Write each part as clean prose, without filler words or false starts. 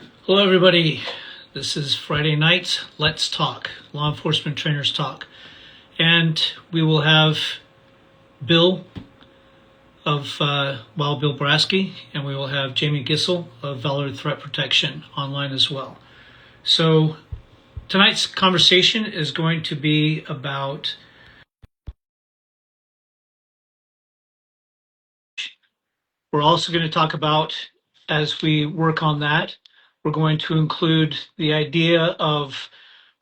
Hello, everybody. This is Friday night. Let's talk. Law enforcement trainers talk. And we will have Bill of Wild Bill Brasky, and we will have Jamie Gissel of Valor Threat Protection online as well. So tonight's conversation is going to be about. We're also going to talk about, as we work on that, we're going to include the idea of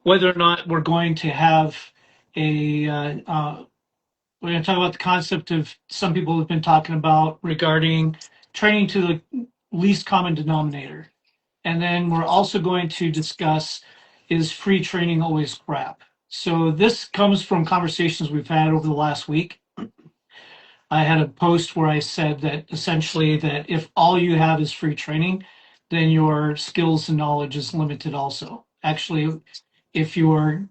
whether or not we're going to have we're going to talk about the concept of some people have been talking about regarding training to the least common denominator. And then we're also going to discuss, is free training always crap? So this comes from conversations we've had over the last week. I had a post where I said that essentially that if all you have is free training, then your skills and knowledge is limited also. Actually, if your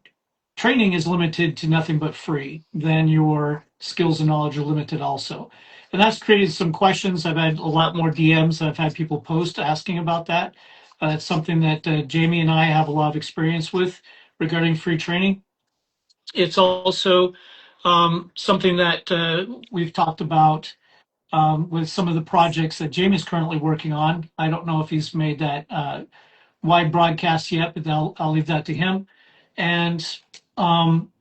training is limited to nothing but free, then your skills and knowledge are limited also. And that's created some questions. I've had a lot more DMs that I've had people post asking about that. It's something that Jamie and I have a lot of experience with regarding free training. It's also something that we've talked about with some of the projects that Jamie's currently working on. I don't know if he's made that wide broadcast yet, but I'll leave that to him. And um,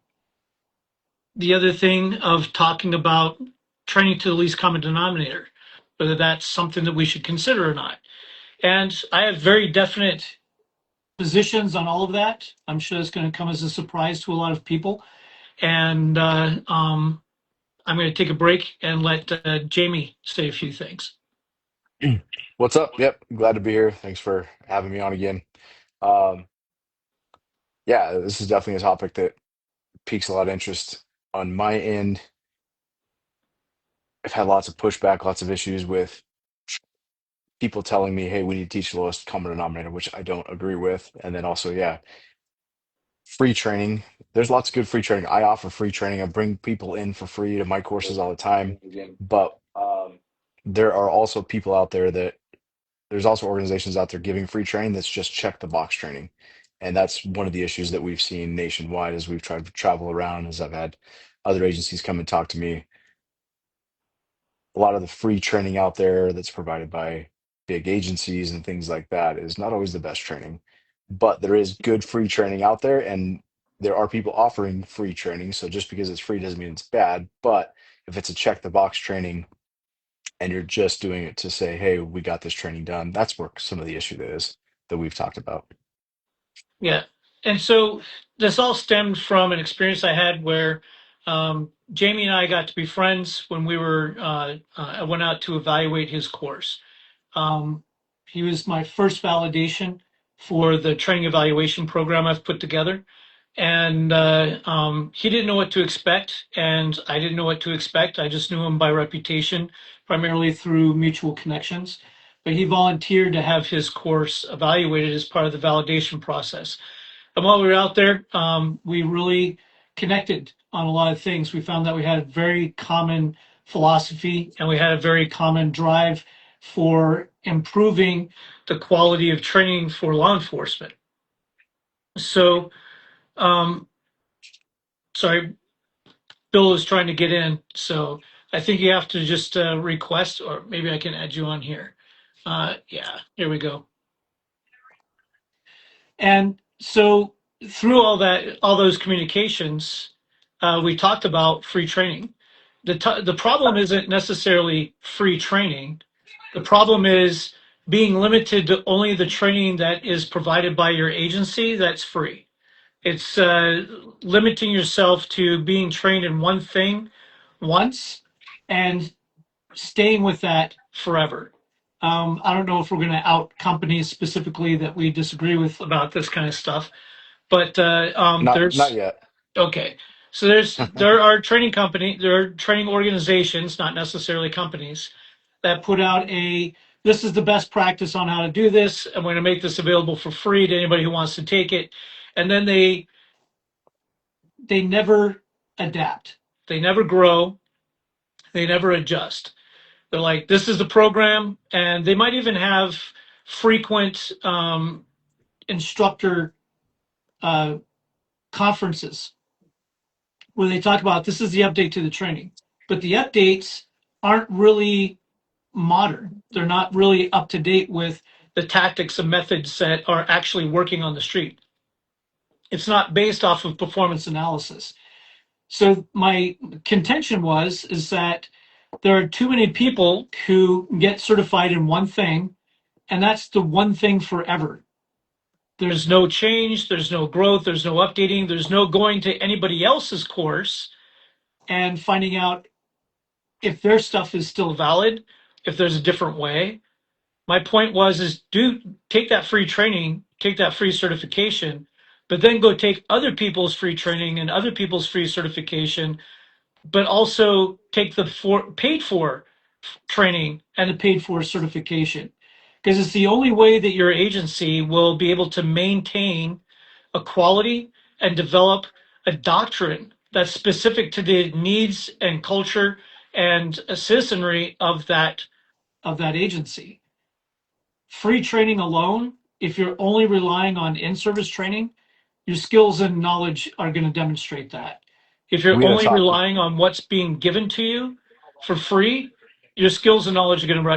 the other thing of talking about training to the least common denominator, whether that's something that we should consider or not. And I have very definite positions on all of that. I'm sure it's going to come as a surprise to a lot of people. And I'm going to take a break and let Jamie say a few things. What's up? Yep, glad to be here. Thanks for having me on again. Um, yeah, this is definitely a topic that piques a lot of interest on my end. I've had lots of pushback, lots of issues with people telling me, "Hey, we need to teach the lowest common denominator," which I don't agree with. And then also, yeah, free training. There's lots of good free training. I offer free training. I bring people in for free to my courses all the time. But there are also people out there that there's also organizations out there giving free training that's just check the box training. And that's one of the issues that we've seen nationwide as we've tried to travel around, as I've had other agencies come and talk to me. A lot of the free training out there that's provided by big agencies and things like that is not always the best training. But there is good free training out there, and there are people offering free training. So just because it's free doesn't mean it's bad. But if it's a check the box training and you're just doing it to say, hey, we got this training done, that's where some of the issue is that we've talked about. Yeah. And so this all stemmed from an experience I had where Jamie and I got to be friends when I went out to evaluate his course. Um, he was my first validation for the training evaluation program I've put together. And he didn't know what to expect, and I didn't know what to expect. I just knew him by reputation, primarily through mutual connections. But he volunteered to have his course evaluated as part of the validation process. And while we were out there, we really connected on a lot of things. We found that we had a very common philosophy and we had a very common drive for improving the quality of training for law enforcement. So, um, sorry, Bill is trying to get in. So I think you have to just request, or maybe I can add you on here. Yeah, here we go. And so through all that, all those communications, we talked about free training. The problem isn't necessarily free training. The problem is being limited to only the training that is provided by your agency that's free. It's limiting yourself to being trained in one thing once and staying with that forever. I don't know if we're going to out companies specifically that we disagree with about this kind of stuff, but Not there's yet. okay. So there are training organizations, not necessarily companies, that put out this is the best practice on how to do this. I'm going to make this available for free to anybody who wants to take it, and then they never adapt, they never grow, they never adjust. They're like, this is the program, and they might even have frequent instructor uh, conferences where they talk about this is the update to the training, but the updates aren't really modern. They're not really up to date with the tactics and methods that are actually working on the street. It's not based off of performance analysis. So my contention was is that there are too many people who get certified in one thing, and that's the one thing forever. There's no change, there's no growth, there's no updating, there's no going to anybody else's course and finding out if their stuff is still valid, if there's a different way. My point was is do take that free training, take that free certification, but then go take other people's free training and other people's free certification, but also take the paid for training and the paid for certification. Because it's the only way that your agency will be able to maintain a quality and develop a doctrine that's specific to the needs and culture and citizenry of that agency. Free training alone, if you're only relying on in-service training, your skills and knowledge are going to demonstrate that. If you're We had a only talk. relying on what's being given to you for free, your skills and knowledge are going to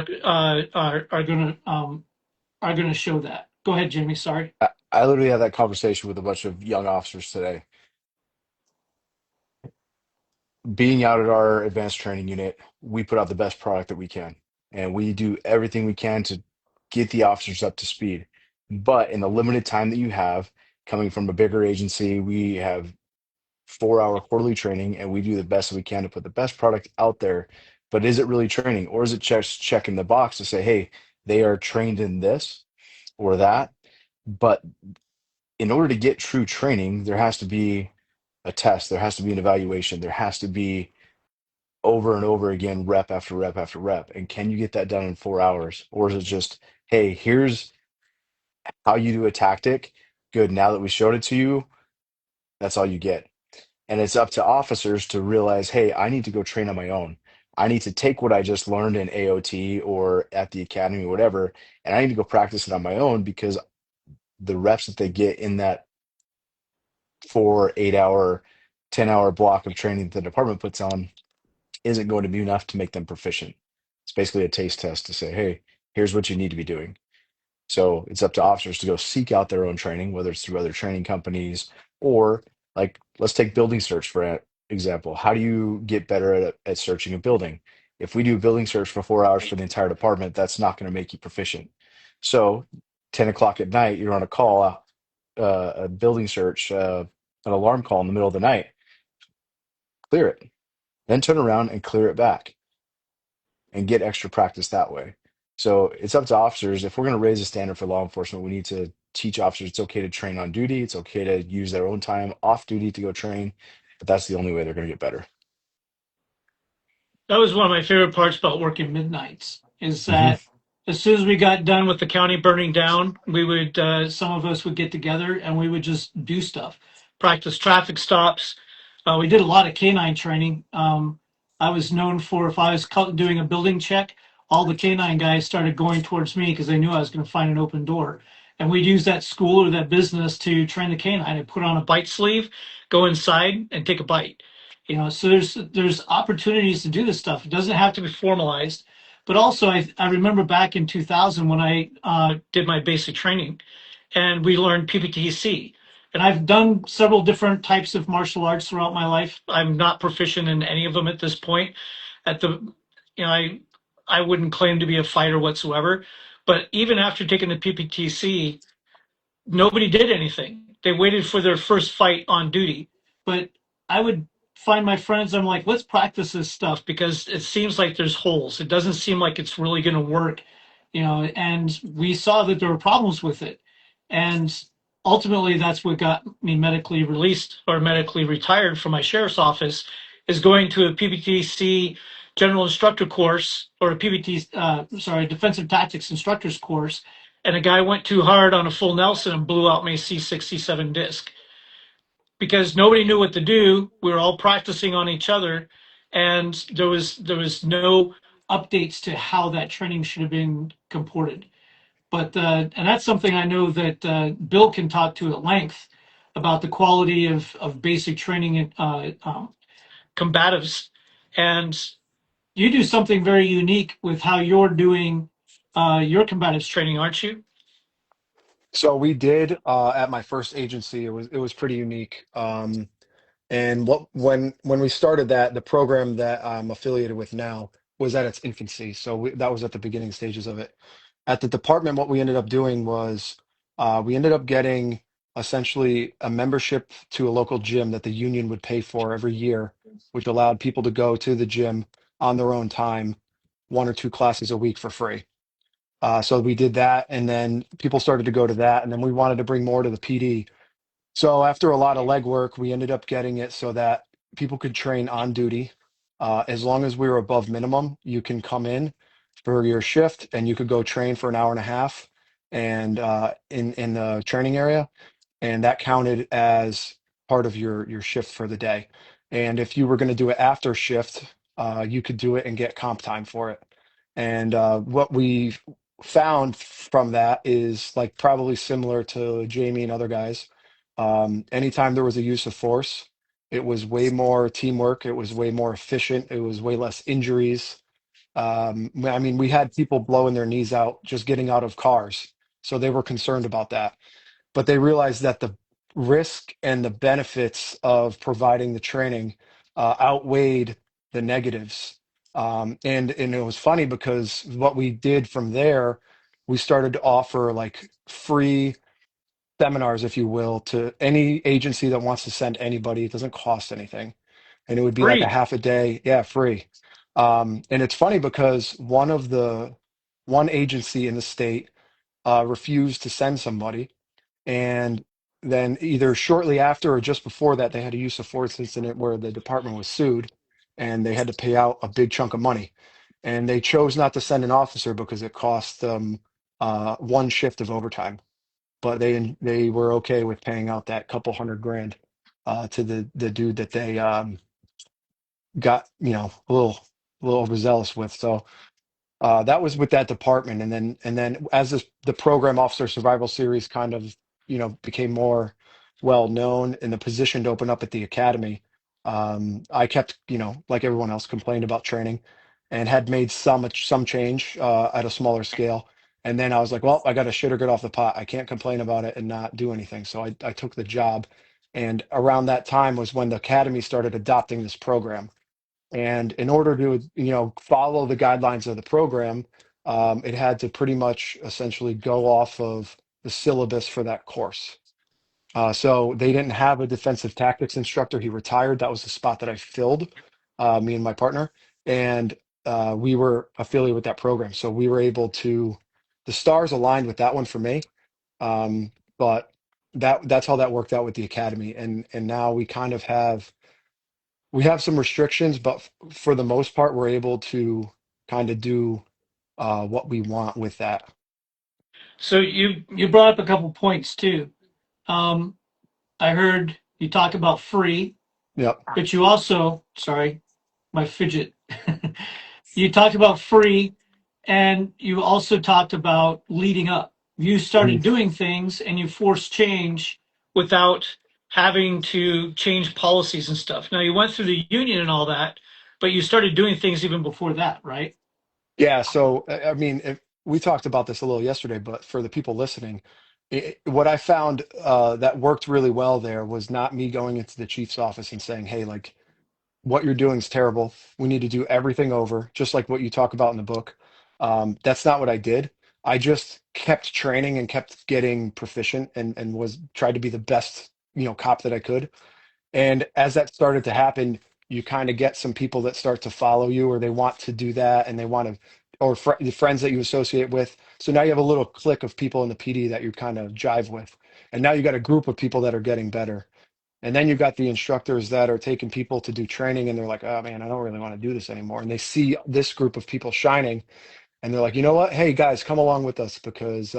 are going to show that. Go ahead, Jamie. Sorry. I literally had that conversation with a bunch of young officers today. Being out at our advanced training unit, we put out the best product that we can, and we do everything we can to get the officers up to speed. But in the limited time that you have, coming from a bigger agency, we have 4 hour quarterly training, and we do the best we can to put the best product out there. But is it really training, or is it just checking the box to say, hey, they are trained in this or that? But in order to get true training, there has to be a test, there has to be an evaluation, there has to be over and over again, rep after rep after rep. And can you get that done in 4 hours? Or is it just, hey, here's how you do a tactic. Good. Now that we showed it to you, that's all you get. And it's up to officers to realize, hey, I need to go train on my own. I need to take what I just learned in AOT or at the academy, whatever, and I need to go practice it on my own because the reps that they get in that 4 8 hour 10 hour block of training that the department puts on isn't going to be enough to make them proficient. It's basically a taste test to say, hey, here's what you need to be doing. So it's up to officers to go seek out their own training, whether it's through other training companies or like let's take building search for example. How do you get better at searching a building? If we do a building search for 4 hours for the entire department, that's not going to make you proficient. So 10 o'clock at night, you're on a call, a building search, an alarm call in the middle of the night, clear it, then turn around and clear it back and get extra practice that way. So it's up to officers. If we're going to raise the standard for law enforcement, we need to teach officers it's okay to train on duty. It's okay to use their own time off duty to go train, but that's the only way they're going to get better. That was one of my favorite parts about working midnights is Hmm. that as soon as we got done with the county burning down, we would some of us would get together and we would just do stuff, practice traffic stops. We did a lot of canine training. I was known for if I was doing a building check, all the canine guys started going towards me because they knew I was going to find an open door. And we'd use that school or that business to train the canine. I'd put on a bite sleeve, go inside, and take a bite. So there's opportunities to do this stuff. It doesn't have to be formalized. But also, I remember back in 2000 when I did my basic training, and we learned PPTC. And I've done several different types of martial arts throughout my life. I'm not proficient in any of them at this point. At the, I wouldn't claim to be a fighter whatsoever. But even after taking the PPTC, nobody did anything. They waited for their first fight on duty. But I would find my friends, I'm like, let's practice this stuff because it seems like there's holes. It doesn't seem like it's really going to work, and we saw that there were problems with it. And ultimately, that's what got me medically released or medically retired from my sheriff's office is going to a PPTC general instructor course or a PPT, defensive tactics instructors course, and a guy went too hard on a full Nelson and blew out my C67 disc because nobody knew what to do. We were all practicing on each other, and there was no updates to how that training should have been comported. But and that's something I know that Bill can talk to at length about the quality of basic training in combatives. And you do something very unique with how you're doing your combatives training, aren't you? So we did at my first agency. It was pretty unique. And when we started that, the program that I'm affiliated with now was at its infancy. So that was at the beginning stages of it. At the department, what we ended up doing was we ended up getting essentially a membership to a local gym that the union would pay for every year, which allowed people to go to the gym on their own time, one or two classes a week for free. So we did that, and then people started to go to that, and then we wanted to bring more to the PD. So after a lot of legwork, we ended up getting it so that people could train on duty. As long as we were above minimum, you can come in for your shift and you could go train for an hour and a half and in the training area, and that counted as part of your shift for the day. And if you were going to do it after shift, you could do it and get comp time for it. And what we found from that is like probably similar to Jamie and other guys. Anytime there was a use of force, it was way more teamwork. It was way more efficient. It was way less injuries. I mean, we had people blowing their knees out just getting out of cars. So they were concerned about that, but they realized that the risk and the benefits of providing the training outweighed the negatives. And it was funny because what we did from there, we started to offer like free seminars, if you will, to any agency that wants to send anybody. It doesn't cost anything, and it would be like a Free. half a day, yeah, free. And it's funny because one agency in the state refused to send somebody, and then either shortly after or just before that, they had a use of force incident where the department was sued and they had to pay out a big chunk of money. And they chose not to send an officer because it cost them one shift of overtime. But they were okay with paying out that couple hundred grand to the dude that they got, a little overzealous with. So that was with that department, and then as the program officer survival series kind of became more well known and the position to open up at the academy, I kept like everyone else complained about training, and had made some change at a smaller scale. And then I was like, well, I got to shit or get off the pot. I can't complain about it and not do anything. So I took the job, and around that time was when the academy started adopting this program. And in order to, follow the guidelines of the program, it had to pretty much essentially go off of the syllabus for that course. So they didn't have a defensive tactics instructor. He retired. That was the spot that I filled, me and my partner. And we were affiliated with that program. So we were able to, the stars aligned with that one for me. But that's how that worked out with the academy. And now we have some restrictions, but for the most part, we're able to kind of do what we want with that. So you brought up a couple points too. Um, I heard you talk about free, Yep. but you also, sorry, my fidget. You talked about free, and you also talked about leading up. You started Mhm. doing things and you forced change without having to change policies and stuff. Now you went through the union and all that, but you started doing things even before that, right? Yeah. So, I mean, we talked about this a little yesterday, but for the people listening, what I found that worked really well there was not me going into the chief's office and saying, hey, like, what you're doing is terrible. We need to do everything over, just like what you talk about in the book. That's not what I did. I just kept training and kept getting proficient, and was tried to be the best, cop that I could. And as that started to happen, you kind of get some people that start to follow you, or they want to do that, and they want to, or the friends that you associate with. So now you have a little clique of people in the PD that you kind of jive with. And now you got a group of people that are getting better. And then you got the instructors that are taking people to do training, and they're like, oh man, I don't really want to do this anymore. And they see this group of people shining, and they're like, you know what? Hey guys, come along with us because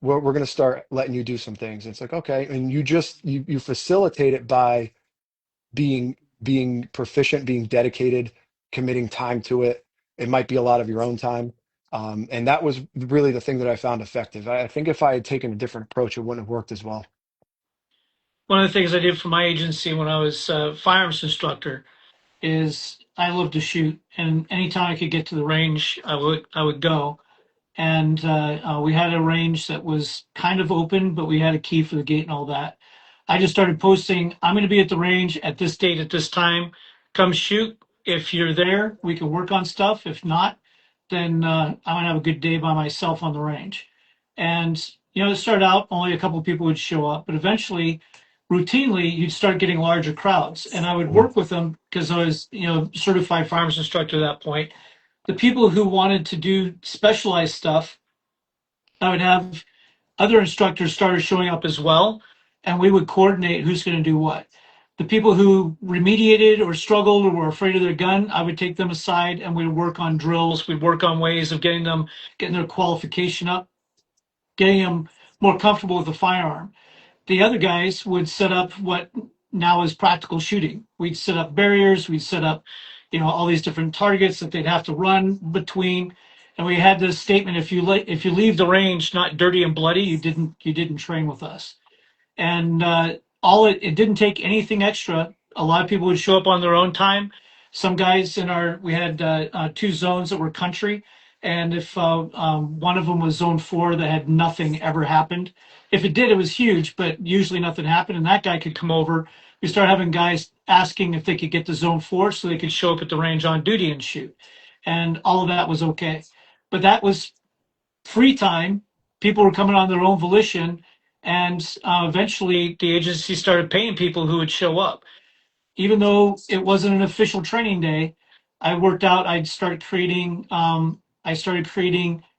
we're going to start letting you do some things. And it's like, okay. And you facilitate it by being proficient, being dedicated, committing time to it. It might be a lot of your own time. And that was really the thing that I found effective. I think if I had taken a different approach, it wouldn't have worked as well. One of the things I did for my agency when I was a firearms instructor is I love to shoot, and anytime I could get to the range, I would go. And we had a range that was kind of open, but we had a key for the gate and all that. I just started posting, I'm going to be at the range at this date at this time. Come shoot. If you're there, we can work on stuff. If not, then I'm going to have a good day by myself on the range. And, it started out only a couple of people would show up, but eventually, routinely, you'd start getting larger crowds. And I would Mhm. work with them because I was, certified firearms instructor at that point. The people who wanted to do specialized stuff, I would have other instructors started showing up as well, and we would coordinate who's going to do what. The people who remediated or struggled or were afraid of their gun, I would take them aside and we'd work on drills. We'd work on ways of getting their qualification up, getting them more comfortable with the firearm. The other guys would set up what now is practical shooting. We'd set up barriers, we'd set up, all these different targets that they'd have to run between. And we had this statement: if you leave the range not dirty and bloody, you didn't train with us. And it didn't take anything extra. A lot of people would show up on their own time. Some guys we had two zones that were country, and if one of them was zone 4 that had nothing ever happened. If it did, it was huge, but usually nothing happened, and that guy could come over. We started having guys asking if they could get to zone 4 so they could show up at the range on duty and shoot, and all of that was okay. But that was free time. People were coming on their own volition, and eventually the agency started paying people who would show up. Even though it wasn't an official training day, I worked out. I started creating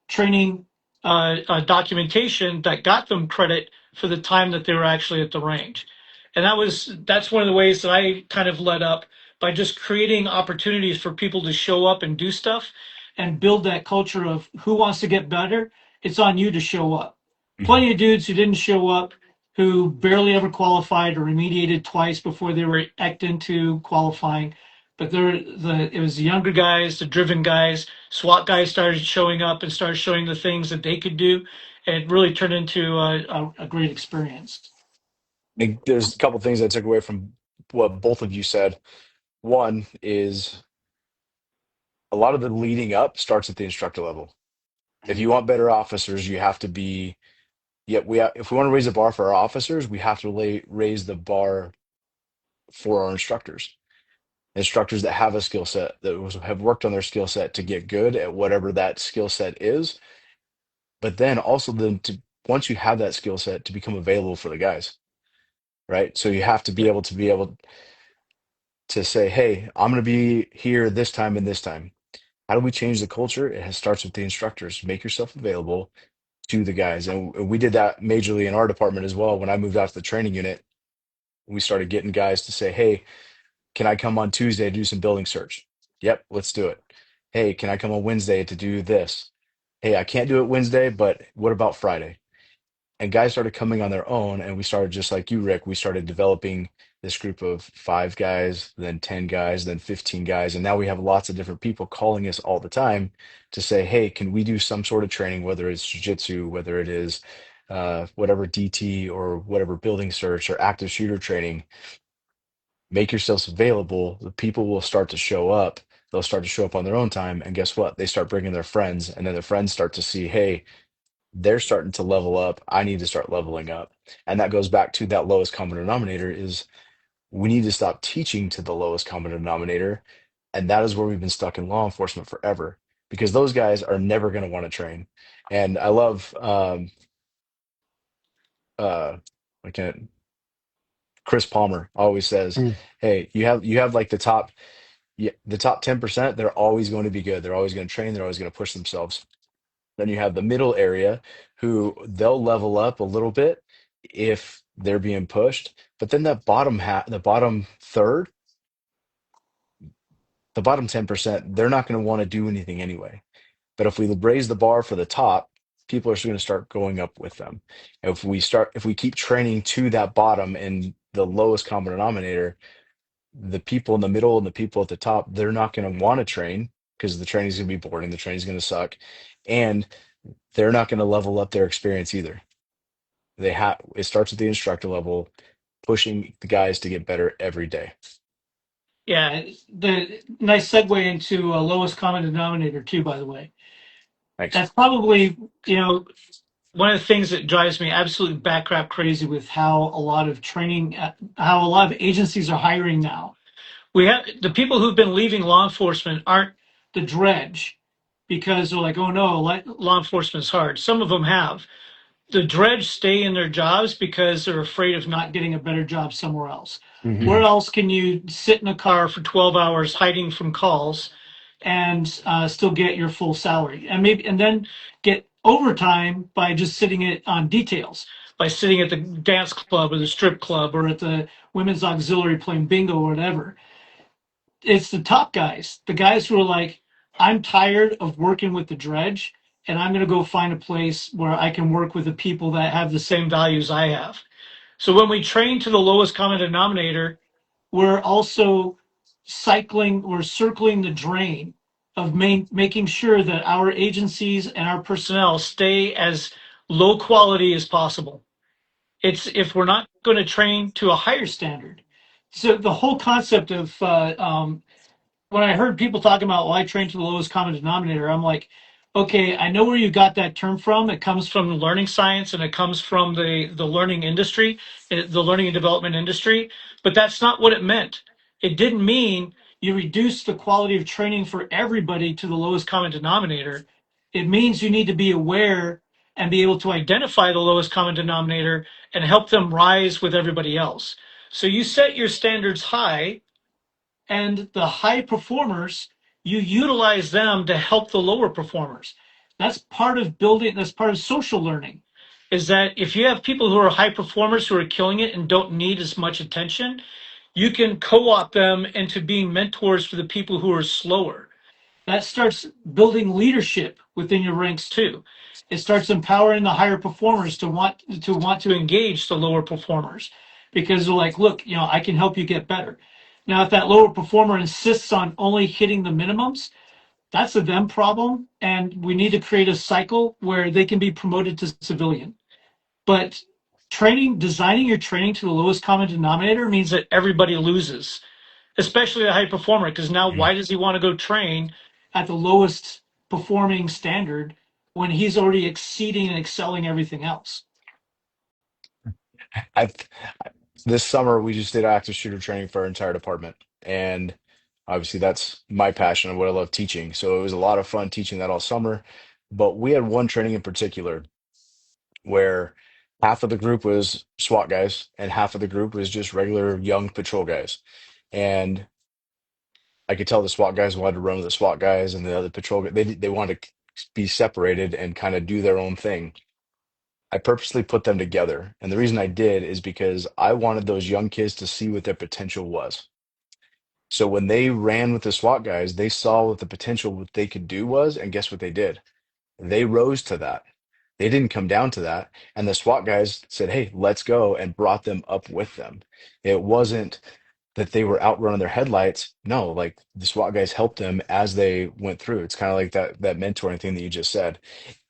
training documentation that got them credit for the time that they were actually at the range, and that's one of the ways that I kind of led up by just creating opportunities for people to show up and do stuff and build that culture of who wants to get better. It's on you to show up. Mhm. Plenty of dudes who didn't show up, who barely ever qualified or remediated twice before they were eked into qualifying. But it was the younger guys, the driven guys. SWAT guys started showing up and started showing the things that they could do. And it really turned into a great experience. I think there's a couple things I took away from what both of you said. One is a lot of the leading up starts at the instructor level. If you want better officers, you have to be, yeah, if we want to raise the bar for our officers, we have to raise the bar for our instructors. Instructors that have a skill set, have worked on their skill set to get good at whatever that skill set is, but then also once you have that skill set to become available for the guys, right? So you have to be Yeah. able to say, hey, I'm going to be here this time and this time. How do we change the culture? Starts with the instructors. Make yourself available to the guys. And we did that majorly in our department as well. When I moved out to the training unit, we started getting guys to say, hey, can I come on Tuesday to do some building search? Yep, let's do it. Hey, can I come on Wednesday to do this? Hey, I can't do it Wednesday, but what about Friday? And guys started coming on their own, and we started just like you, Rick. We started developing this group of 5 guys, then 10 guys, then 15 guys, and now we have lots of different people calling us all the time to say, "Hey, can we do some sort of training? Whether it's jujitsu, whether it is whatever DT or whatever building search or active shooter training. Make yourselves available. The people will start to show up. They'll start to show up on their own time, and guess what? They start bringing their friends, and then their friends start to see, hey, they're starting to level up. I need to start leveling up. And that goes back to that lowest common denominator is we need to stop teaching to the lowest common denominator. And that is where we've been stuck in law enforcement forever because those guys are never going to want to train. And I love uh I can't Chris Palmer always says, Mm. hey, you have like the top 10%, they're always going to be good. They're always going to train, they're always going to push themselves. Then you have the middle area who they'll level up a little bit if they're being pushed. But then the bottom third, the bottom 10%, they're not going to want to do anything anyway. But if we raise the bar for the top, people are going to start going up with them. If we keep training to that bottom and the lowest common denominator, the people in the middle and the people at the top, they're not going to want to train because the training's going to be boring, the training's going to suck, and they're not going to level up their experience either. It starts at the instructor level, pushing the guys to get better every day. Yeah, the nice segue into a lowest common denominator too, by the way. Thanks. That's probably, one of the things that drives me absolutely backcrap crazy with how a lot of training, how a lot of agencies are hiring now. We have the people who've been leaving law enforcement aren't the dredge because they're like, oh no, law enforcement is hard. Some of them have. The dredge stay in their jobs because they're afraid of not getting a better job somewhere else. Hmm. Where else can you sit in a car for 12 hours hiding from calls and still get your full salary and then get overtime by just sitting it on details, by sitting at the dance club or the strip club or at the women's auxiliary playing bingo or whatever. It's the top guys, the guys who are like, I'm tired of working with the dredge and I'm going to go find a place where I can work with the people that have the same values I have. So when we train to the lowest common denominator, we're also we're circling the drain of making sure that our agencies and our personnel stay as low quality as possible. It's if we're not going to train to a higher standard. So the whole concept of when I heard people talking about, well, I train to the lowest common denominator, I'm like, okay, I know where you got that term from. It comes from the learning science and it comes from the learning industry, the learning and development industry, but that's not what it meant. It didn't mean you reduce the quality of training for everybody to the lowest common denominator. It means you need to be aware and be able to identify the lowest common denominator and help them rise with everybody else. So you set your standards high, and the high performers, you utilize them to help the lower performers. That's part of building, that's part of social learning, is that if you have people who are high performers who are killing it and don't need as much attention, you can co-opt them into being mentors for the people who are slower. That starts building leadership within your ranks too. It starts empowering the higher performers to engage the lower performers because they're like, look, I can help you get better. Now, if that lower performer insists on only hitting the minimums, that's a them problem, and we need to create a cycle where they can be promoted to civilian. But designing your training to the lowest common denominator means that everybody loses, especially the high performer, because now why does he want to go train at the lowest performing standard when he's already exceeding and excelling everything else? I This summer we just did active shooter training for our entire department, and obviously that's my passion and what I love teaching. So it was a lot of fun teaching that all summer. But we had one training in particular where half of the group was SWAT guys and half of the group was just regular young patrol guys. And I could tell the SWAT guys wanted to run with the SWAT guys, and the other they wanted to be separated and kind of do their own thing. I purposely put them together, and the reason I did is because I wanted those young kids to see what their potential was. So when they ran with the SWAT guys, they saw what the potential what they could do was, and guess what they did? They rose to that. They didn't come down to that, and the SWAT guys said, "Hey, let's go," and brought them up with them. It wasn't that they were outrunning their headlights. No, like the SWAT guys helped them as they went through. It's kind of like that mentoring thing that you just said.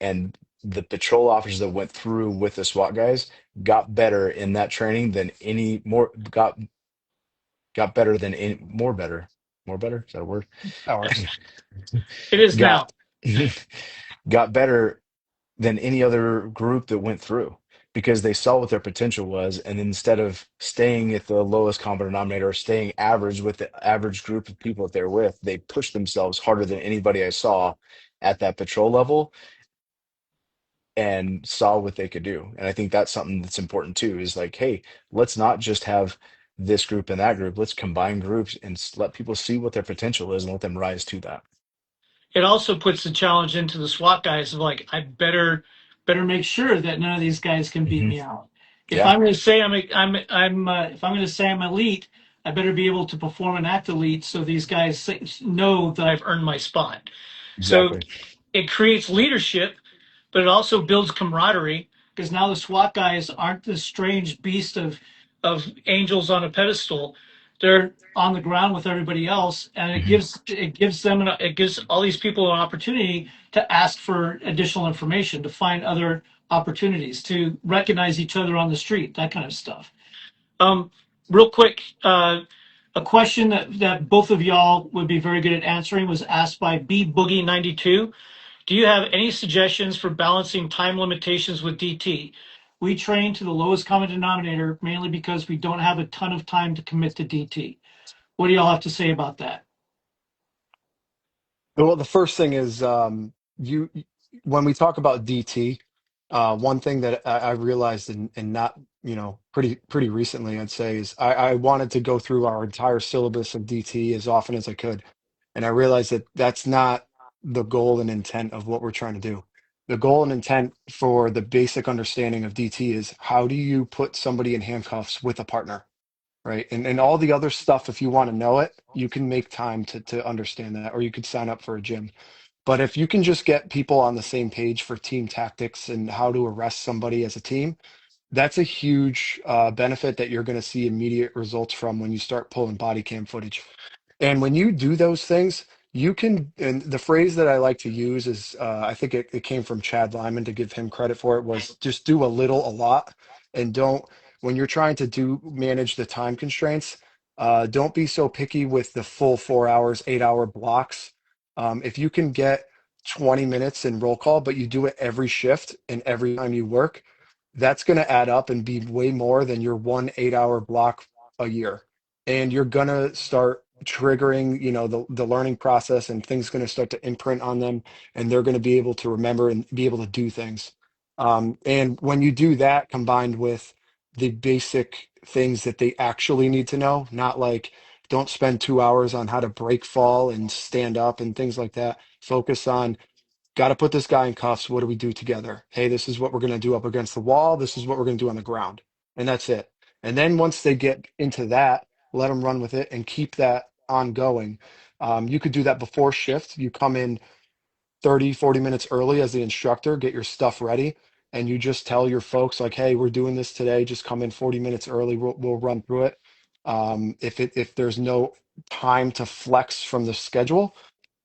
And the patrol officers that went through with the SWAT guys got better in that training than any more got better than any more better. Is that a word? That works. It is now. Got got better than any other group that went through because they saw what their potential was. And instead of staying at the lowest common denominator or staying average with the average group of people that they're with, they pushed themselves harder than anybody I saw at that patrol level and saw what they could do. And I think that's something that's important too, is like, hey, let's not just have this group and that group. Let's combine groups and let people see what their potential is and let them rise to that. It also puts the challenge into the SWAT guys of like, I better make sure that none of these guys can beat Hmm. me out. If Yeah, I'm going to say if I'm going to say I'm elite, I better be able to perform and act elite so these guys know that I've earned my spot. So exactly. it creates leadership, but it also builds camaraderie because now the SWAT guys aren't this strange beast of angels on a pedestal. they're on the ground with everybody else, and Hmm. it gives all these people an opportunity to ask for additional information, to find other opportunities, to recognize each other on the street, that kind of stuff. Um, Real quick, a question that both of y'all would be very good at answering was asked by B Boogie 92. Do you have any suggestions for balancing time limitations with DT? We train to the lowest common denominator mainly because we don't have a ton of time to commit to DT. What do y'all have to say about that? Well, the first thing is you when we talk about DT, one thing that I realized and not, pretty recently, I'd say, is I wanted to go through our entire syllabus of DT as often as I could. And I realized that that's not the goal and intent of what we're trying to do. The goal and intent for the basic understanding of DT is how do you put somebody in handcuffs with a partner? Right. And all the other stuff, if you want to know it, you can make time to understand that, or you could sign up for a gym. But if you can just get people on the same page for team tactics and how to arrest somebody as a team, that's a huge benefit that you're going to see immediate results from when you start pulling body cam footage. And when you do those things, you can, and the phrase that I like to use is, I think it came from Chad Lyman, to give him credit for it, was just do a little, a lot, and don't, when you're trying to manage the time constraints, don't be so picky with the full 4 hours, 8 hour blocks. If you can get 20 minutes in roll call, but you do it every shift and every time you work, that's going to add up and be way more than your 1 8 hour block a year. And you're going to start triggering, the learning process, and things going to start to imprint on them, and they're going to be able to remember and be able to do things. And when you do that combined with the basic things that they actually need to know, not like don't spend 2 hours on how to break fall and stand up and things like that. Focus on, got to put this guy in cuffs. What do we do together? Hey, this is what we're going to do up against the wall. This is what we're going to do on the ground. And that's it. And then once they get into that, let them run with it and keep that ongoing. You could do that before shift. You come in 30, 40 minutes early as the instructor, get your stuff ready. And you just tell your folks, like, hey, we're doing this today. Just come in 40 minutes early. We'll run through it. If there's no time to flex from the schedule,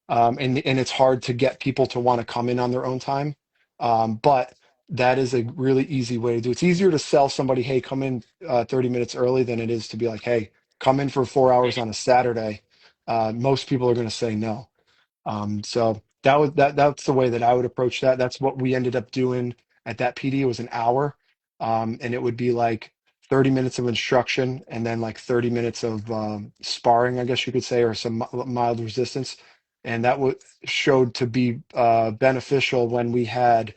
and it's hard to get people to want to come in on their own time. But that is a really easy way to do it. It's easier to sell somebody, hey, come in 30 minutes early, than it is to be like, hey, come in for 4 hours on a Saturday. Most people are going to say no. So that's the way that I would approach that. That's what we ended up doing at that PD. It was an hour, and it would be like 30 minutes of instruction and then like 30 minutes of sparring, I guess you could say, or some mild resistance. And that showed to be beneficial when we had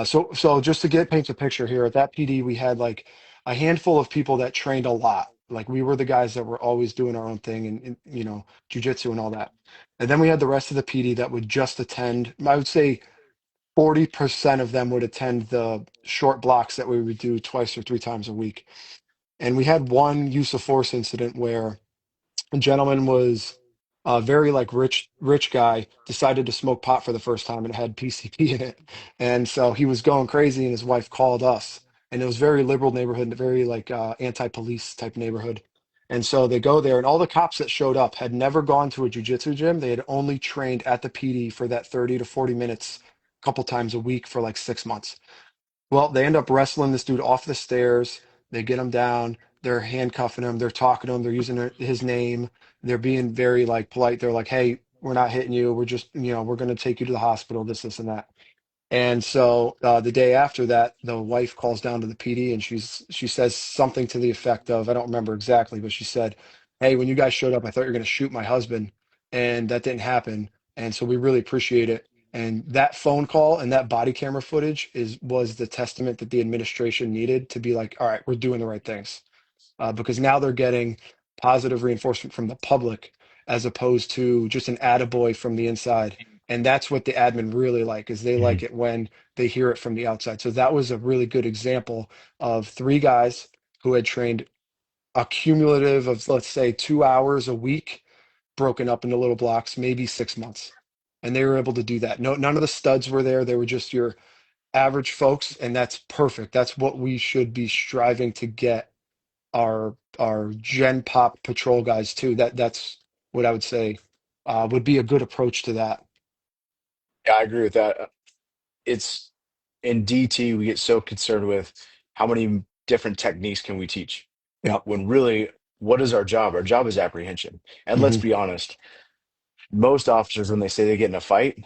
so just to paint a picture here, at that PD, we had like a handful of people that trained a lot. Like we were the guys that were always doing our own thing, and jujitsu and all that. And then we had the rest of the PD that would just attend. I would say 40% of them would attend the short blocks that we would do twice or three times a week. And we had one use of force incident where a gentleman was a very like rich guy, decided to smoke pot for the first time, and it had PCP in it. And so he was going crazy, and his wife called us. And it was very liberal neighborhood, very like anti-police type neighborhood. And so they go there, and all the cops that showed up had never gone to a jujitsu gym. They had only trained at the PD for that 30 to 40 minutes a couple times a week for like 6 months. Well, they end up wrestling this dude off the stairs. They get him down. They're handcuffing him. They're talking to him. They're using his name. They're being very like polite. They're like, "Hey, we're not hitting you. We're just, we're going to take you to the hospital. This, and that." And so the day after that, the wife calls down to the PD, and she says something to the effect of, I don't remember exactly, but she said, "Hey, when you guys showed up, I thought you were going to shoot my husband, and that didn't happen. And so we really appreciate it." And that phone call and that body camera footage was the testament that the administration needed to be like, all right, we're doing the right things, because now they're getting positive reinforcement from the public as opposed to just an attaboy from the inside. And that's what the admin really like, is they Hmm. like it when they hear it from the outside. So that was a really good example of three guys who had trained a cumulative of, let's say, 2 hours a week, broken up into little blocks, maybe 6 months. And they were able to do that. No, none of the studs were there. They were just your average folks, and that's perfect. That's what we should be striving to get our Gen Pop patrol guys too. That's what I would say would be a good approach to that. Yeah, I agree with that. It's in DT, we get so concerned with how many different techniques can we teach, Yeah. when really, what is our job? Our job is apprehension. And let's Hmm. be honest, most officers, when they say they get in a fight,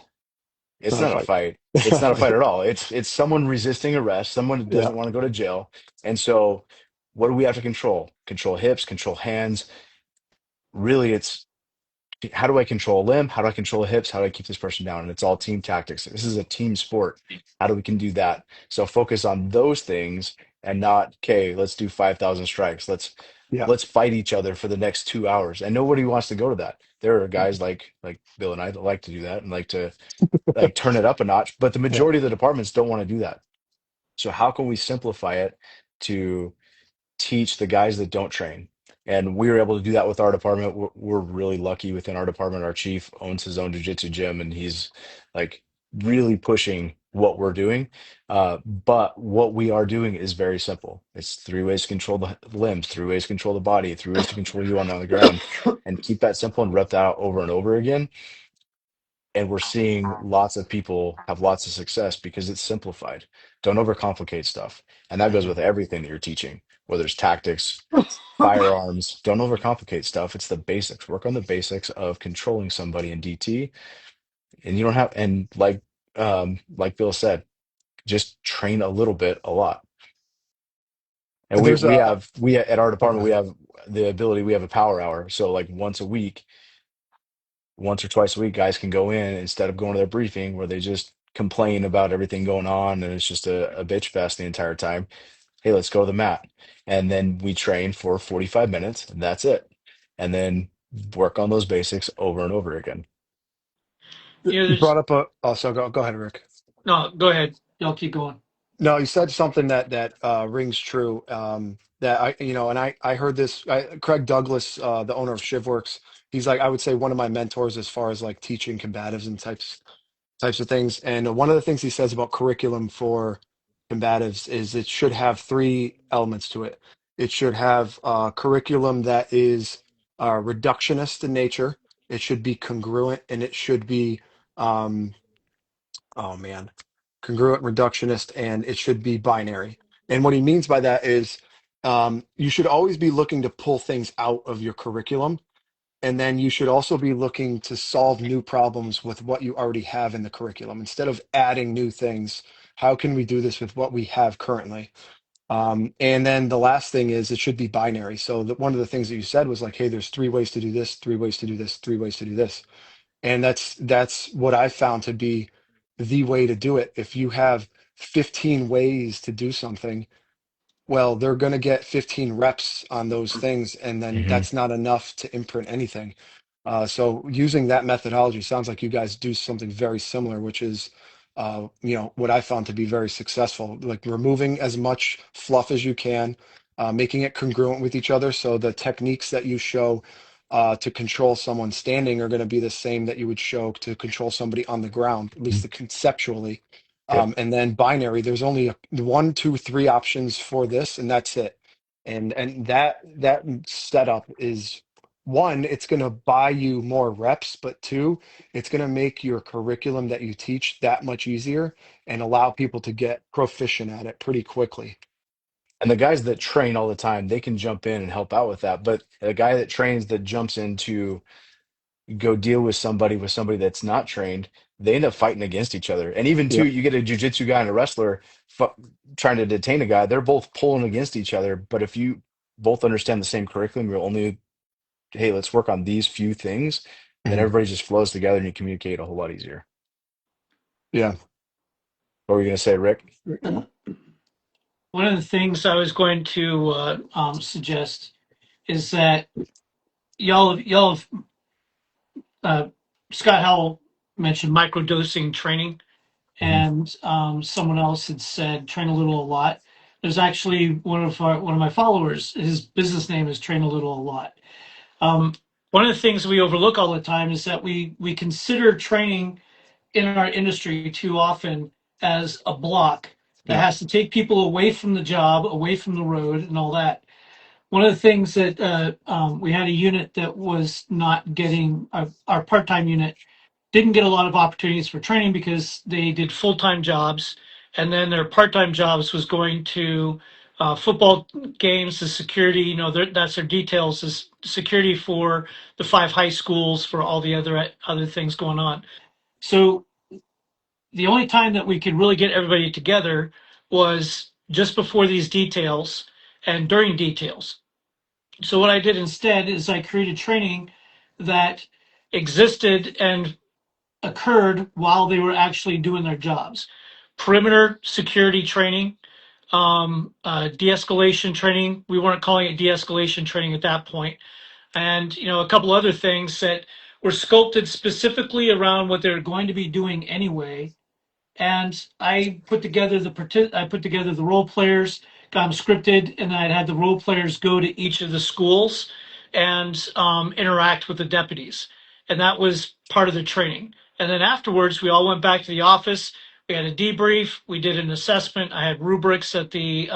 It's it's not a not a fight. fight. It's It's not a not a fight fight. at all. It's someone resisting arrest, someone that Yeah. doesn't want to go to jail. And so, what do we have to control? Control hips, control hands. Really, it's how do I control a limb? How do I control the hips? How do I keep this person down? And it's all team tactics. This is a team sport. How do we can do that? So focus on those things and not, okay, let's do 5,000 strikes. Yeah. Let's fight each other for the next 2 hours. And nobody wants to go to that. There are guys like Bill and I that like to do that and like to like turn it up a notch, but the Yeah. majority of the departments don't want to do that. So how can we simplify it to teach the guys that don't train? And we were able to do that with our department. We're really lucky within our department. Our chief owns his own jiu-jitsu gym, and he's like really pushing what we're doing. But what we are doing is very simple. It's three ways to control the limbs, three ways to control the body, three ways to control you on the ground, and keep that simple and rep that out over and over again. And we're seeing lots of people have lots of success because it's simplified. Don't overcomplicate stuff. And that goes with everything that you're teaching, whether it's tactics, firearms. Don't overcomplicate stuff. It's the basics. Work on the basics of controlling somebody in DT. And you don't have, and like Bill said, just train a little bit, a lot. And There's a we at our department, okay. we have the ability, we have a power hour. So like once or twice a week, guys can go in instead of going to their briefing where they just complain about everything going on and it's just a bitch fest the entire time. Hey, let's go to the mat. And then we train for 45 minutes, and that's it. And then work on those basics over and over again. You There's brought up a oh, so go ahead, Rick. no. Go ahead. Y'all keep going. No, you said something that rings true. That I, and I heard this. Craig Douglas, the owner of ShivWorks, he's like I would say one of my mentors as far as like teaching combatives and types of things. And one of the things he says about curriculum for combatives is it should have three elements to it. It should have curriculum that is reductionist in nature. It should be congruent, and it should be um, oh man, congruent, reductionist, and it should be binary. And what he means by that is you should always be looking to pull things out of your curriculum. And then you should also be looking to solve new problems with what you already have in the curriculum. Instead of adding new things, how can we do this with what we have currently? And then the last thing is it should be binary. So one of the things that you said was like, hey, there's three ways to do this, three ways to do this, three ways to do this. And that's what I found to be the way to do it. If you have 15 ways to do something, well, they're going to get 15 reps on those things, and then Hmm. that's not enough to imprint anything. So using that methodology sounds like you guys do something very similar, which is, what I found to be very successful, like removing as much fluff as you can, making it congruent with each other. So the techniques that you show to control someone standing are going to be the same that you would show to control somebody on the ground, at least conceptually. Yep. And then binary, there's only one, two, three options for this, and that's it. And that setup is one, it's going to buy you more reps, but two, it's going to make your curriculum that you teach that much easier and allow people to get proficient at it pretty quickly. And the guys that train all the time, they can jump in and help out with that. But the guy that trains that jumps in to go deal with somebody that's not trained, they end up fighting against each other. And even too, Yeah. you get a jujitsu guy and a wrestler trying to detain a guy, they're both pulling against each other. But if you both understand the same curriculum, you're only, hey, let's work on these few things, then Mhm. everybody just flows together and you communicate a whole lot easier. Yeah. What were you going to say, Rick? One of the things I was going to suggest is that y'all have, uh, Scott Howell mentioned microdosing training, Hmm. and someone else had said train a little a lot. There's actually one of my followers. His business name is Train a Little a Lot. Um, One of the things we overlook all the time is that we consider training in our industry too often as a block that Yeah. has to take people away from the job, away from the road, and all that. one of the things that we had a unit that was not getting our part-time unit didn't get a lot of opportunities for training because they did full-time jobs, and then their part-time jobs was going to football games, the security. That's their details, is security for the 5 high schools, for all the other things going on. So the only time that we could really get everybody together was just before these details and during details. So what I did instead is I created training that existed and occurred while they were actually doing their jobs. Perimeter security training, de-escalation training. We weren't calling it de-escalation training at that point, and a couple other things that were sculpted specifically around what they're going to be doing anyway. And I put together the role players, got them scripted, and I'd had the role players go to each of the schools and interact with the deputies, and that was part of the training. And then afterwards, we all went back to the office. We had a debrief. We did an assessment. I had rubrics that the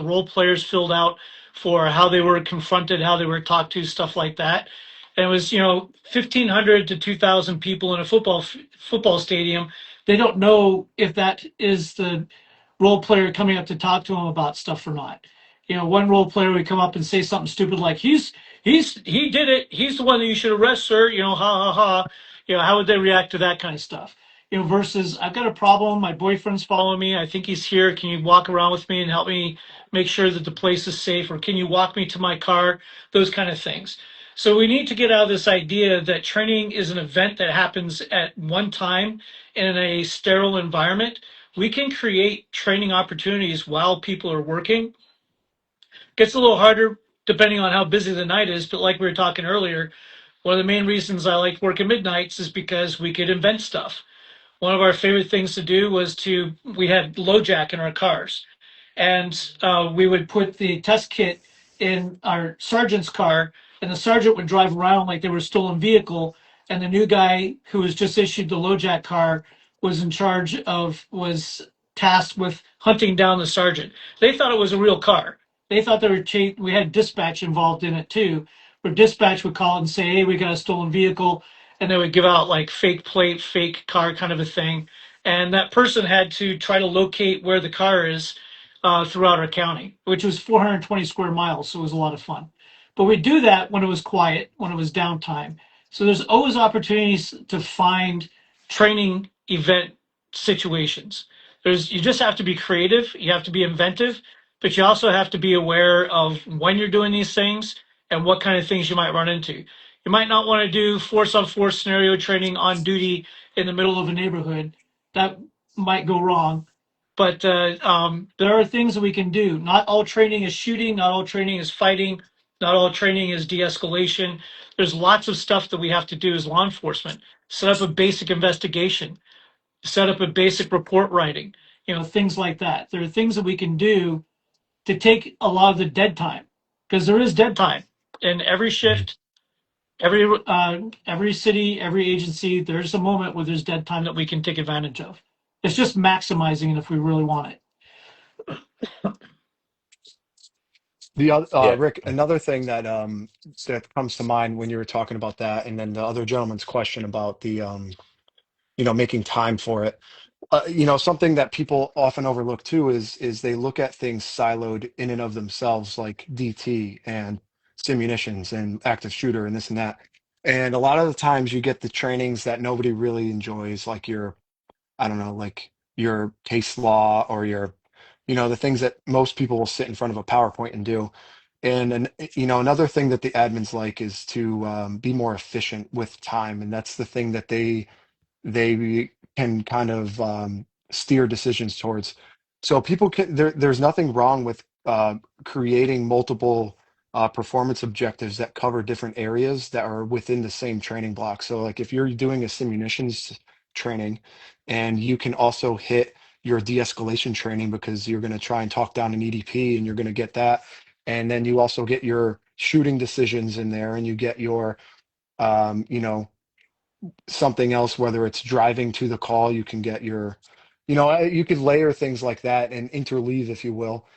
role players filled out for how they were confronted, how they were talked to, stuff like that. And it was 1,500 to 2,000 people in a football stadium. They don't know if that is the role player coming up to talk to them about stuff or not. One role player would come up and say something stupid like, he did it. He's the one that you should arrest, sir. Ha ha ha. How would they react to that kind of stuff? Versus, I've got a problem. My boyfriend's following me. I think he's here. Can you walk around with me and help me make sure that the place is safe? Or can you walk me to my car? Those kind of things. So we need to get out of this idea that training is an event that happens at one time in a sterile environment. We can create training opportunities while people are working. Gets a little harder depending on how busy the night is, but like we were talking earlier, one of the main reasons I like working midnights is because we could invent stuff. One of our favorite things to do was we had LoJack in our cars, and we would put the test kit in our sergeant's car, and the sergeant would drive around like they were a stolen vehicle, and the new guy who was just issued the LoJack car was tasked with hunting down the sergeant. They thought it was a real car. They thought we had dispatch involved in it too, where dispatch would call and say, "Hey, we got a stolen vehicle," and they would give out like fake plate, fake car kind of a thing. And that person had to try to locate where the car is throughout our county, which was 420 square miles. So it was a lot of fun. But we do that when it was quiet, when it was downtime. So there's always opportunities to find training event situations. You just have to be creative, you have to be inventive, but you also have to be aware of when you're doing these things and what kind of things you might run into. You might not want to do force on force scenario training on duty in the middle of a neighborhood. That might go wrong. But there are things that we can do. Not all training is shooting, not all training is fighting, not all training is de escalation. There's lots of stuff that we have to do as law enforcement. Set up a basic investigation, set up a basic report writing, things like that. There are things that we can do to take a lot of the dead time, because there is dead time in every shift, every city, every agency. There's a moment where there's dead time that we can take advantage of. It's just maximizing it if we really want it. The other, Yeah. Rick, another thing that comes to mind when you were talking about that, and then the other gentleman's question about the making time for it. Something that people often overlook too is they look at things siloed in and of themselves, like DT and simunitions and active shooter and this and that. And a lot of the times you get the trainings that nobody really enjoys, like your, I don't know, like your case law or the things that most people will sit in front of a PowerPoint and do. And another thing that the admins like is to be more efficient with time, and that's the thing that they can kind of steer decisions towards. So people there's nothing wrong with creating multiple performance objectives that cover different areas that are within the same training block. So like if you're doing a simulations training and you can also hit your de-escalation training because you're going to try and talk down an EDP and you're going to get that. And then you also get your shooting decisions in there and you get your, um, you know, something else, whether it's driving to the call, you can get your, you could layer things like that and interleave, if you will,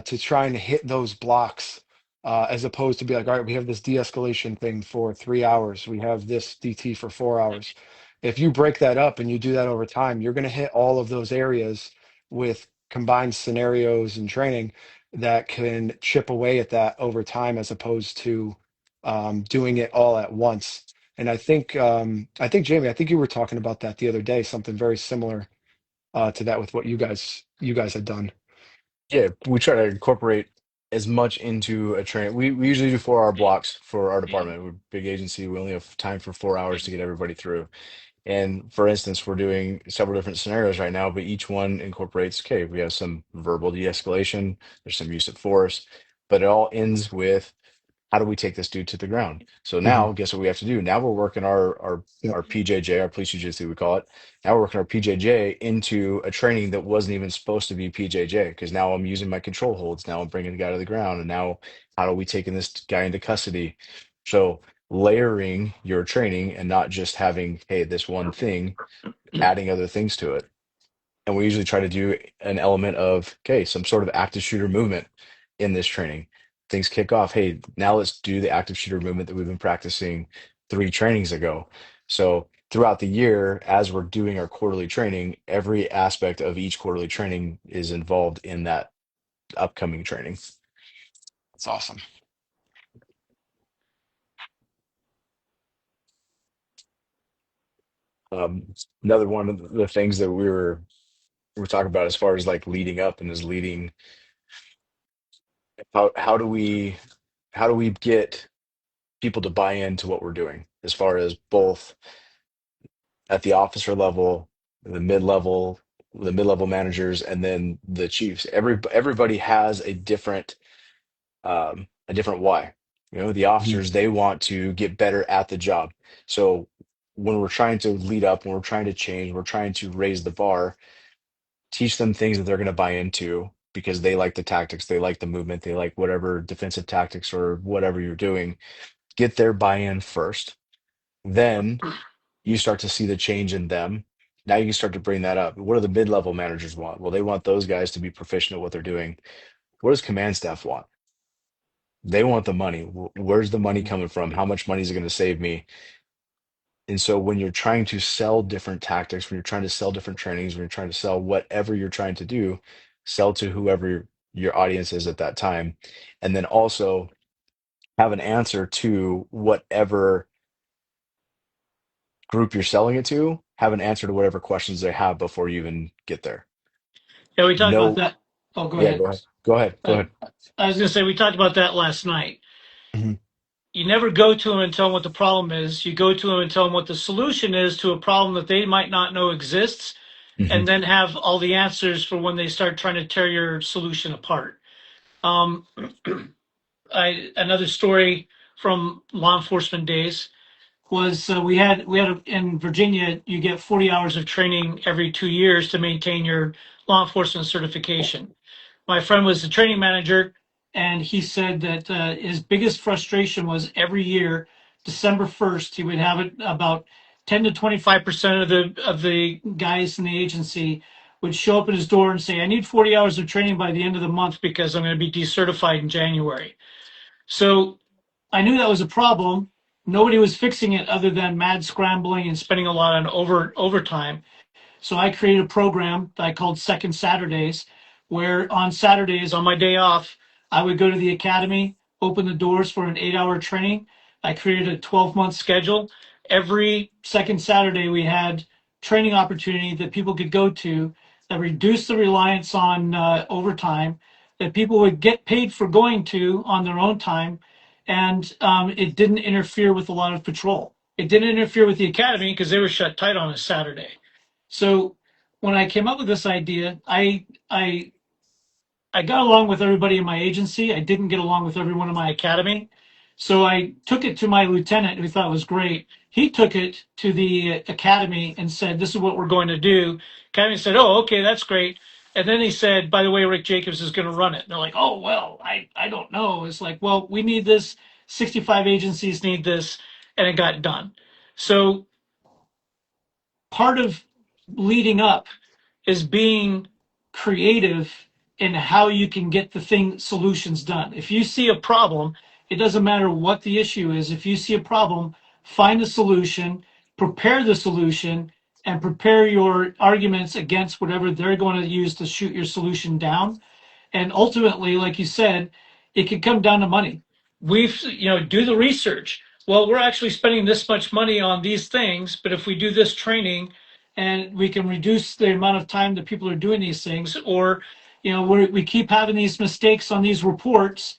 to try and hit those blocks as opposed to be like, all right, we have this de-escalation thing for 3 hours, we have this DT for 4 hours. If you break that up and you do that over time, you're going to hit all of those areas with combined scenarios and training that can chip away at that over time, as opposed to doing it all at once. And I think Jamie, I think you were talking about that the other day, something very similar to that with what you guys had done. Yeah, we try to incorporate as much into a train. We usually do 4 hour blocks for our department. We're a big agency. We only have time for 4 hours to get everybody through. And for instance, we're doing several different scenarios right now, but each one incorporates, okay, we have some verbal de-escalation, there's some use of force, but it all ends with how do we take this dude to the ground? So Hmm. now, guess what we have to do? Now we're working our Yep. PJJ, our police jujitsu, we call it. Now we're working our PJJ into a training that wasn't even supposed to be PJJ because now I'm using my control holds. Now I'm bringing the guy to the ground, and now how are we taking this guy into custody? So layering your training and not just having, hey, this one thing, adding other things to it. And we usually try to do an element of, okay, some sort of active shooter movement in this training. Things kick off. Hey, now let's do the active shooter movement that we've been practicing 3 trainings ago. So throughout the year, as we're doing our quarterly training, every aspect of each quarterly training is involved in that upcoming training. That's awesome. Um, Another one of the things that we were talking about as far as like leading up and is leading, how do we get people to buy into what we're doing as far as both at the officer level, the mid-level managers, and then the chiefs. Everybody has a different why. You know, the Mhm. officers, they want to get better at the job. So when we're trying to lead up, when we're trying to change, we're trying to raise the bar, teach them things that they're going to buy into because they like the tactics, they like the movement, they like whatever defensive tactics or whatever you're doing. Get their buy-in first. Then you start to see the change in them. Now you can start to bring that up. What do the mid-level managers want? Well, they want those guys to be proficient at what they're doing. What does command staff want? They want the money. Where's the money coming from? How much money is it going to save me? And so when you're trying to sell different tactics, when you're trying to sell different trainings, when you're trying to sell whatever you're trying to do, sell to whoever your audience is at that time. And then also have an answer to whatever group you're selling it to, have an answer to whatever questions they have before you even get there. Yeah, we talked about No, that. Oh, go yeah, ahead. go ahead. Go ahead. Go Uh, ahead. I was going to say, we talked about that last night. Mhm. You never go to them and tell them what the problem is. You go to them and tell them what the solution is to a problem that they might not know exists, Hmm. and then have all the answers for when they start trying to tear your solution apart. Um, another story from law enforcement days was in Virginia, you get 40 hours of training every 2 years to maintain your law enforcement certification. My friend was the training manager, and he said that his biggest frustration was every year, December 1st, he would have it about 10 to 25% of the guys in the agency would show up at his door and say, "I need 40 hours of training by the end of the month because I'm going to be decertified in January." So I knew that was a problem. Nobody was fixing it other than mad scrambling and spending a lot on overtime. So I created a program that I called Second Saturdays, where on Saturdays, on my day off, I would go to the academy, open the doors for an 8 hour training. I created a 12-month schedule. Every second Saturday, we had training opportunity that people could go to that reduced the reliance on overtime, that people would get paid for going to on their own time. And it didn't interfere with a lot of patrol. It didn't interfere with the academy because they were shut tight on a Saturday. So when I came up with this idea, I got along with everybody in my agency. I didn't get along with everyone in my academy. So I took it to my lieutenant, who thought it was great. He took it to the academy and said, "This is what we're going to do." Academy said, "Oh, okay, that's great." And then he said, "By the way, Rick Jacobs is going to run it." And they're like, "Oh, well, I don't know." It's like, "Well, we need this. 65 agencies need this." And it got done. So part of leading up is being creative and how you can get the thing solutions done. If you see a problem, it doesn't matter what the issue is. If you see a problem, find a solution, prepare the solution, and prepare your arguments against whatever they're going to use to shoot your solution down. And ultimately, like you said, it could come down to money. We've, do the research. Well, we're actually spending this much money on these things, but if we do this training and we can reduce the amount of time that people are doing these things, or, we keep having these mistakes on these reports.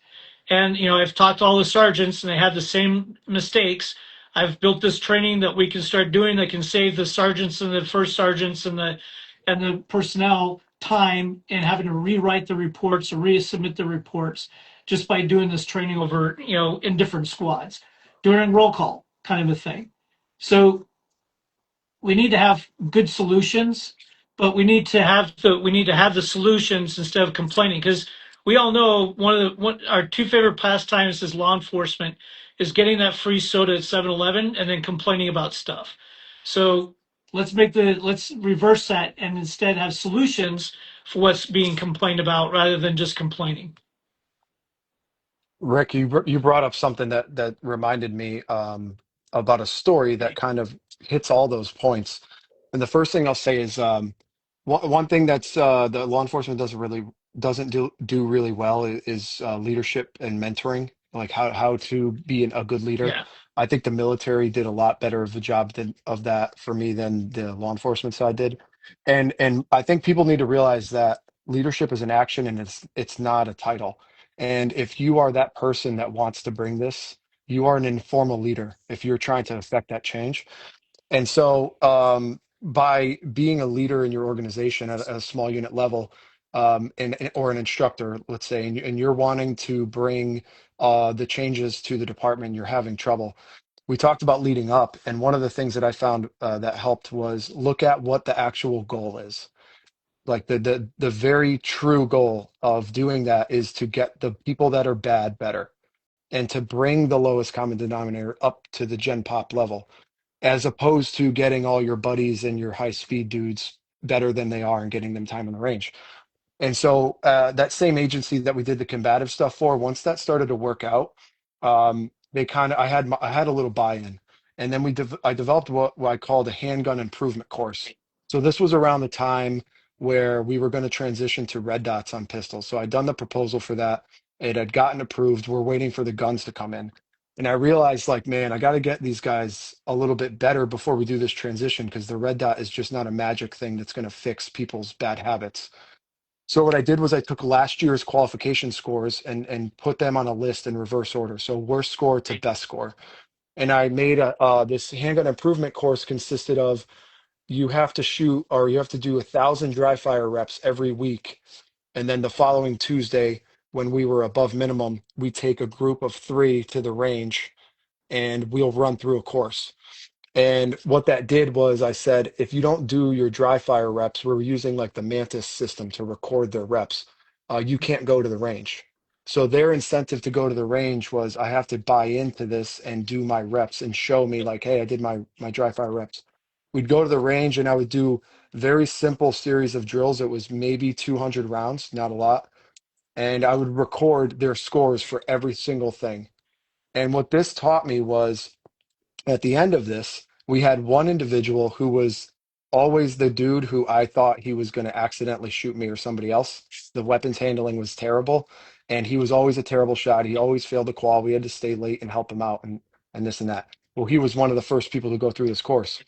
And, I've talked to all the sergeants and they have the same mistakes. I've built this training that we can start doing that can save the sergeants and the first sergeants and the personnel time and having to rewrite the reports or resubmit the reports just by doing this training over, in different squads during roll call kind of a thing. So we need to have good solutions, but we need to have the solutions instead of complaining, because we all know one our two favorite pastimes as law enforcement is getting that free soda at 7-Eleven and then complaining about stuff. So let's reverse that and instead have solutions for what's being complained about rather than just complaining. Rick, you brought up something that reminded me about a story that kind of hits all those points. And the first thing I'll say is one thing that's the law enforcement doesn't do really well is leadership and mentoring, like how to be a good leader. Yeah, I think the military did a lot better of a job of that for me than the law enforcement side did. And I think people need to realize that leadership is an action and it's not a title. And if you are that person that wants to bring this, you are an informal leader if you're trying to affect that change. And so, by being a leader in your organization at a small unit level, or an instructor, let's say, and you're wanting to bring the changes to the department, you're having trouble. We talked about leading up, and one of the things that I found that helped was look at what the actual goal is. Like the very true goal of doing that is to get the people that are bad better and to bring the lowest common denominator up to the Gen Pop level, as opposed to getting all your buddies and your high speed dudes better than they are and getting them time in the range. And so that same agency that we did the combative stuff for, once that started to work out, they kind of I had a little buy-in, and then I developed what I called a handgun improvement course. So this was around the time where we were going to transition to red dots on pistols. So I'd done the proposal for that. It had gotten approved. We're waiting for the guns to come in. And I realized, like, man, I got to get these guys a little bit better before we do this transition, because the red dot is just not a magic thing that's going to fix people's bad habits. So what I did was I took last year's qualification scores and put them on a list in reverse order. So worst score to best score. And I made this handgun improvement course consisted of you have to shoot, or you have to do 1,000 dry fire reps every week. And then the following Tuesday, when we were above minimum, we take a group of 3 to the range and we'll run through a course. And what that did was I said, if you don't do your dry fire reps, we're using like the Mantis system to record their reps, you can't go to the range. So their incentive to go to the range was I have to buy into this and do my reps and show me like, hey, I did my dry fire reps. We'd go to the range and I would do very simple series of drills. It was maybe 200 rounds, not a lot. And I would record their scores for every single thing. And what this taught me was at the end of this, we had one individual who was always the dude who I thought he was going to accidentally shoot me or somebody else. The weapons handling was terrible, and he was always a terrible shot. He always failed the qual. We had to stay late and help him out and this and that. Well, he was one of the first people to go through this course.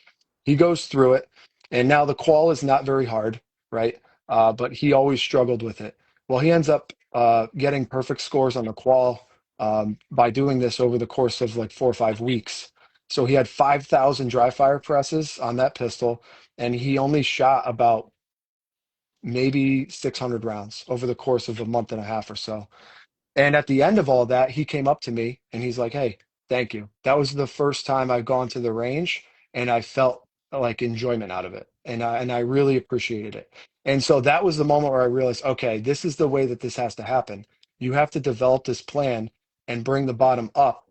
He goes through it, and now the qual is not very hard, right? But he always struggled with it. Well, he ends up getting perfect scores on the qual by doing this over the course of like 4 or 5 weeks. So he had 5,000 dry fire presses on that pistol, and he only shot about maybe 600 rounds over the course of a month and a half or so. And at the end of all that, he came up to me and he's like, "Hey, thank you. That was the first time I've gone to the range and I felt like enjoyment out of it. And I really appreciated it." And so that was the moment where I realized, okay, this is the way that this has to happen. You have to develop this plan and bring the bottom up,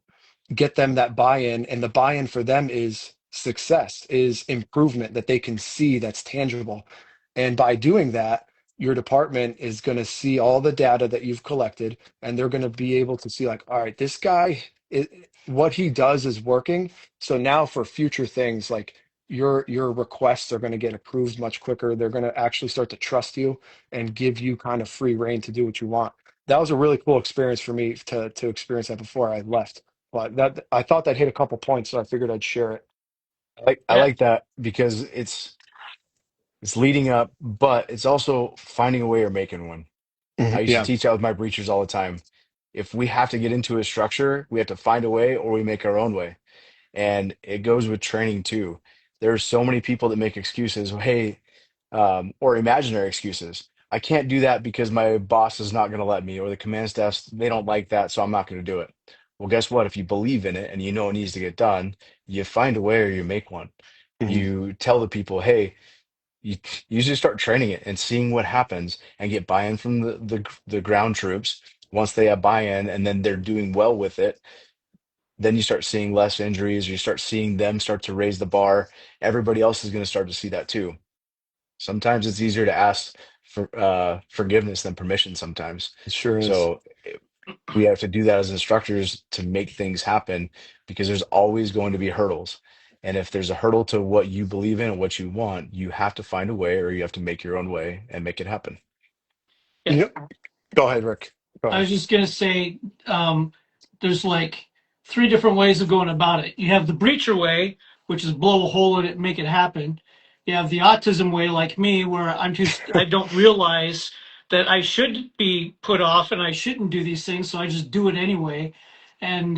get them that buy-in, and the buy-in for them is success, is improvement that they can see that's tangible. And by doing that, your department is going to see all the data that you've collected, and they're going to be able to see like, all right, this guy, what he does is working. So now for future things, like your requests are going to get approved much quicker. They're going to actually start to trust you and give you kind of free reign to do what you want. That was a really cool experience for me to experience that before I left. But that I thought that hit a couple points, so I figured I'd share it. I Yeah, like that because it's leading up, but it's also finding a way or making one. I Mhm. used to Yeah, teach out with my breachers all the time. If we have to get into a structure, we have to find a way or we make our own way. And it goes with training too. There's so many people that make excuses, hey, or imaginary excuses. I can't do that because my boss is not going to let me, or the command staff, they don't like that, so I'm not going to do it. Well, guess what? If you believe in it and you know it needs to get done, you find a way or you make one. Mhm. You tell the people, hey, you usually start training it and seeing what happens and get buy-in from the ground troops. Once they have buy-in and then they're doing well with it, then you start seeing less injuries. You start seeing them start to raise the bar. Everybody else is going to start to see that too. Sometimes it's easier to ask for forgiveness than permission sometimes. it sure is. So we have to do that as instructors to make things happen because there's always going to be hurdles. And if there's a hurdle to what you believe in and what you want, you have to find a way or you have to make your own way and make it happen. yeah. You know, go ahead, Rick. Go I ahead. was just gonna say, there's like three different ways of going about it. You have the breacher way, which is blow a hole in it and make it happen. You have the autism way, like me, where I don't realize that I should be put off and I shouldn't do these things, so I just do it anyway. And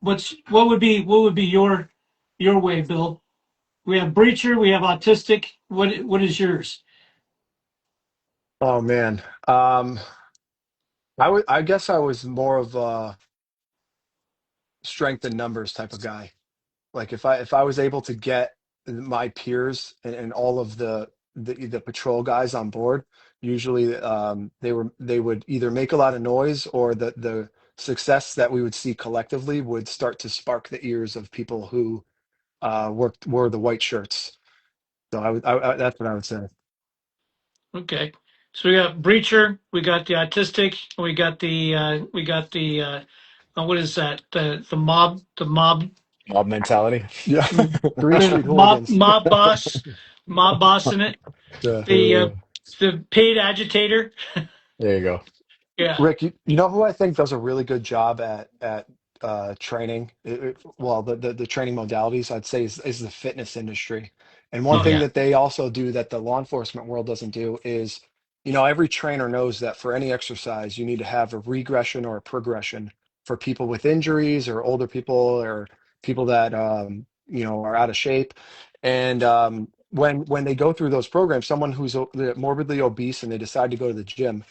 what would be your way, Bill? We have breacher, we have autistic. What is yours? Oh man. I guess I was more of a strength in numbers type of guy. Like if I was able to get my peers and all of the patrol guys on board, usually they would either make a lot of noise or the success that we would see collectively would start to spark the ears of people who wore the white shirts. So that's what I would say. Okay. So we got breacher, we got the autistic, we got the what is that? Mob mentality. Yeah, mm, Green Street mob hooligans. mob boss, mob boss in it. Yeah. The Uh, the paid agitator. there you go. Yeah. Rick, you know who I think does a really good job at training? Well, the training modalities I'd say is the fitness industry. And one Oh thing yeah. that they also do that the law enforcement world doesn't do is, every trainer knows that for any exercise you need to have a regression or a progression for people with injuries or older people or people that are out of shape. And when they go through those programs, someone who's morbidly obese and they decide to go to the gym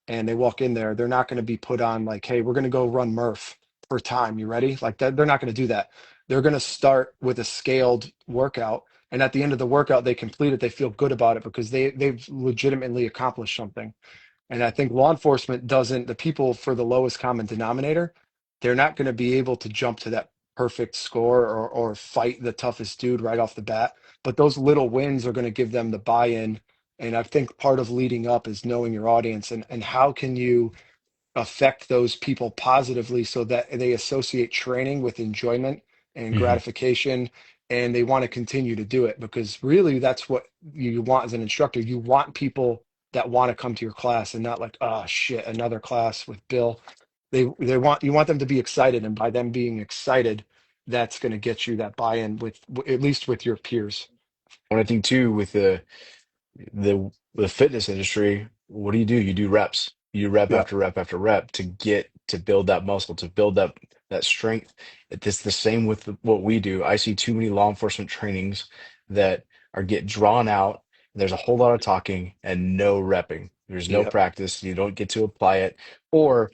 and they walk in there, they're not going to be put on like, hey, we're going to go run Murph for time. You ready? Like that, they're not going to do that. They're going to start with a scaled workout. And at the end of the workout, they complete it. They feel good about it because they've legitimately accomplished something. And I think law enforcement doesn't, the people for the lowest common denominator, they're not going to be able to jump to that perfect score or fight the toughest dude right off the bat. But those little wins are going to give them the buy-in. And I think part of leading up is knowing your audience and how can you affect those people positively so that they associate training with enjoyment and Mhm. gratification and they want to continue to do it because really that's what you want as an instructor. You want people that want to come to your class and not like, oh shit, another class with Bill. They want you want them to be excited, and by them being excited, that's going to get you that buy-in with at least with your peers. And I think too with the fitness industry, what do? You do reps. You do rep Yeah. after rep after rep to get to build that muscle, to build that strength. It's the same with what we do. I see too many law enforcement trainings that are get drawn out. There's a whole lot of talking and no repping. There's no Yeah. practice. You don't get to apply it. Or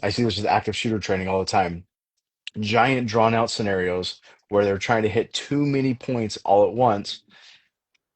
I see this with active shooter training all the time. Giant drawn out scenarios where they're trying to hit too many points all at once,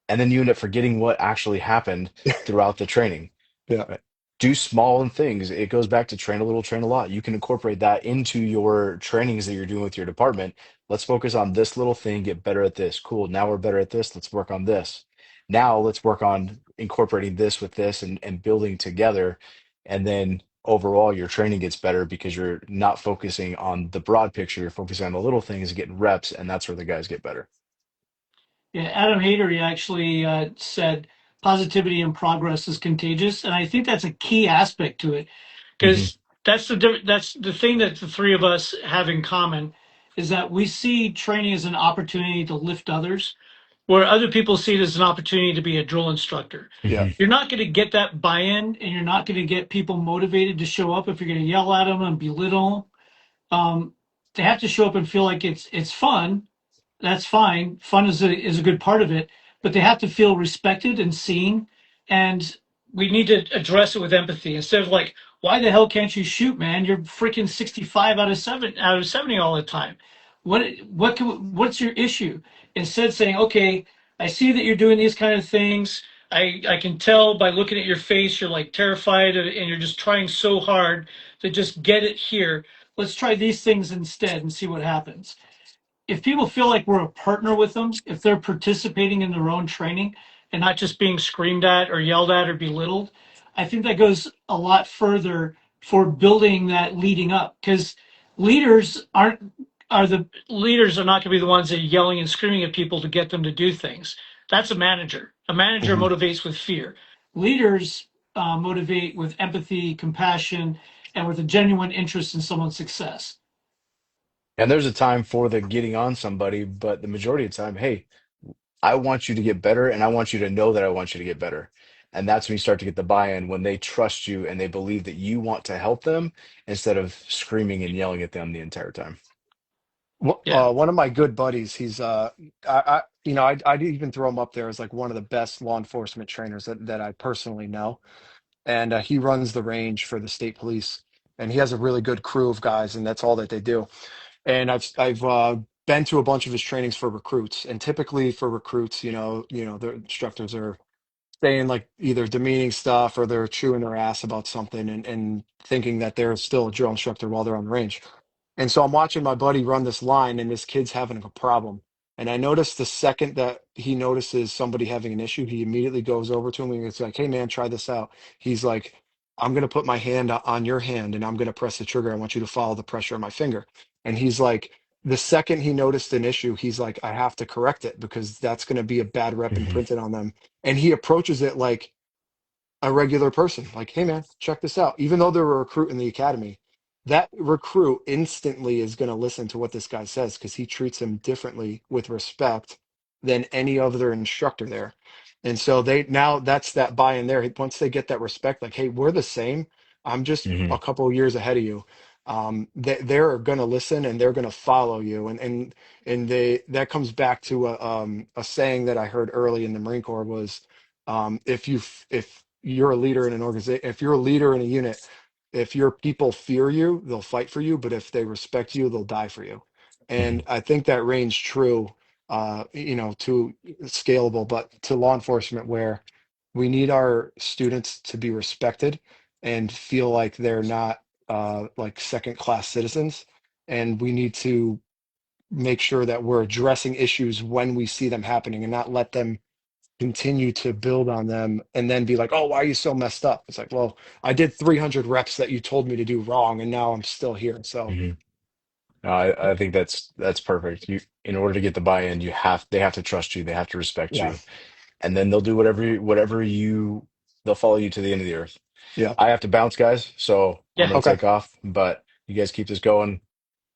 and then you end up forgetting what actually happened throughout the training. Yeah. Right? Do small things. It goes back to train a little, train a lot. You can incorporate that into your trainings that you're doing with your department. Let's focus on this little thing, get better at this. Cool. Now we're better at this. Let's work on this. Now let's work on incorporating this with this and building together. And then overall, your training gets better because you're not focusing on the broad picture. You're focusing on the little things, getting reps, and that's where the guys get better. Yeah, Adam Hayter actually said positivity and progress is contagious, and I think that's a key aspect to it Hmm. because that's the thing that the three of us have in common is that we see training as an opportunity to lift others, where other people see it as an opportunity to be a drill instructor. Yeah. Hmm. You're not going to get that buy-in, and you're not going to get people motivated to show up if you're going to yell at them and belittle. Um, they have to show up and feel like it's fun. That's fine. Fun is a good part of it, but they have to feel respected and seen. And we need to address it with empathy instead of like, why the hell can't you shoot, man? You're freaking 65 out of 70 all the time. What's your issue? Instead saying, okay, I see that you're doing these kind of things. I can tell by looking at your face, you're like terrified and you're just trying so hard to just get it here. Let's try these things instead and see what happens. If people feel like we're a partner with them, if they're participating in their own training and not just being screamed at or yelled at or belittled, I think that goes a lot further for building that leading up because leaders aren't are the leaders are not going to be the ones that are yelling and screaming at people to get them to do things. That's a manager. A manager Hmm. motivates with fear. Leaders motivate with empathy, compassion, and with a genuine interest in someone's success. And there's a time for the getting on somebody, but the majority of the time, hey, I want you to get better and I want you to know that I want you to get better. And that's when you start to get the buy-in when they trust you and they believe that you want to help them instead of screaming and yelling at them the entire time. Yeah, One of my good buddies, he's I'd even throw him up there as like one of the best law enforcement trainers that I personally know. And he runs the range for the state police, and he has a really good crew of guys, and that's all that they do. And I've been to a bunch of his trainings for recruits, and typically for recruits, the instructors are saying like either demeaning stuff or they're chewing their ass about something and thinking that they're still a drill instructor while they're on the range. And so I'm watching my buddy run this line, and this kid's having a problem. And I noticed the second that he notices somebody having an issue, he immediately goes over to him and it's like, "Hey, man, try this out." He's like, "I'm going to put my hand on your hand and I'm going to press the trigger. I want you to follow the pressure of my finger." And he's like, the second he noticed an issue, he's like, "I have to correct it because that's going to be a bad rep Hmm. imprinted on them." And he approaches it like a regular person, like, "Hey man, check this out." Even though they're a recruit in the academy, that recruit instantly is going to listen to what this guy says because he treats him differently with respect than any other instructor there. And so they now that's that buy in there. Once they get that respect, like, "Hey, we're the same. I'm just Hmm. a couple of years ahead of you." They're going to listen and they're going to follow you. And they that comes back to a saying that I heard early in the Marine Corps was if you're a leader in an organization, if you're a leader in a unit, if your people fear you, they'll fight for you, but if they respect you, they'll die for you. And Hmm. I think that reigns true, to scalable, but to law enforcement, where we need our students to be respected and feel like they're not like second class citizens. And we need to make sure that we're addressing issues when we see them happening and not let them continue to build on them and then be like, "Oh, why are you so messed up?" It's like, well, I did 300 reps that you told me to do wrong, and now I'm still here. So, Hmm. No, I think that's perfect. You, in order to get the buy-in, they have to trust you, they have to respect yeah, you, and then they'll do they'll follow you to the end of the earth. yeah, I have to bounce, guys, so I'm yeah. gonna okay, take off. But you guys keep this going.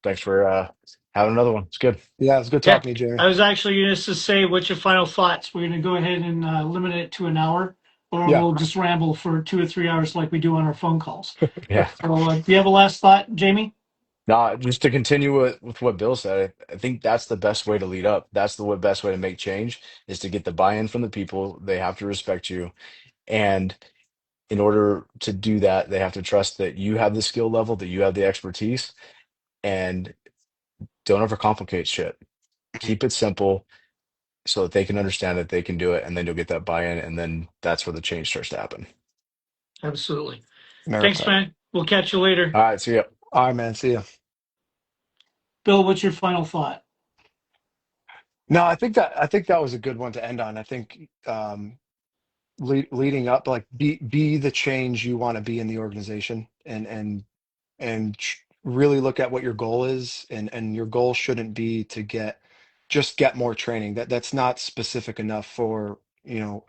Thanks for having another one. It's good. yeah. It's good Yeah, talking to you, Jamie. I was actually going to say, what's your final thoughts? We're going to go ahead and limit it to an hour, or Yeah. we'll just ramble for 2 or 3 hours like we do on our phone calls. Yeah. So, do you have a last thought, Jamie? No, just to continue with what Bill said, I think that's the best way to lead up. That's the best way to make change is to get the buy-in from the people. They have to respect you. And in order to do that, they have to trust that you have the skill level, that you have the expertise, and don't overcomplicate shit. Keep it simple so that they can understand that they can do it, and then you'll get that buy-in, and then that's where the change starts to happen. Absolutely. Thanks, America. man. We'll catch you later. All right, see ya. All right, man. See ya. Bill, what's your final thought? No, I think that was a good one to end on. I think leading up, like be the change you want to be in the organization, and really look at what your goal is, and your goal shouldn't be to get more training. That's not specific enough for,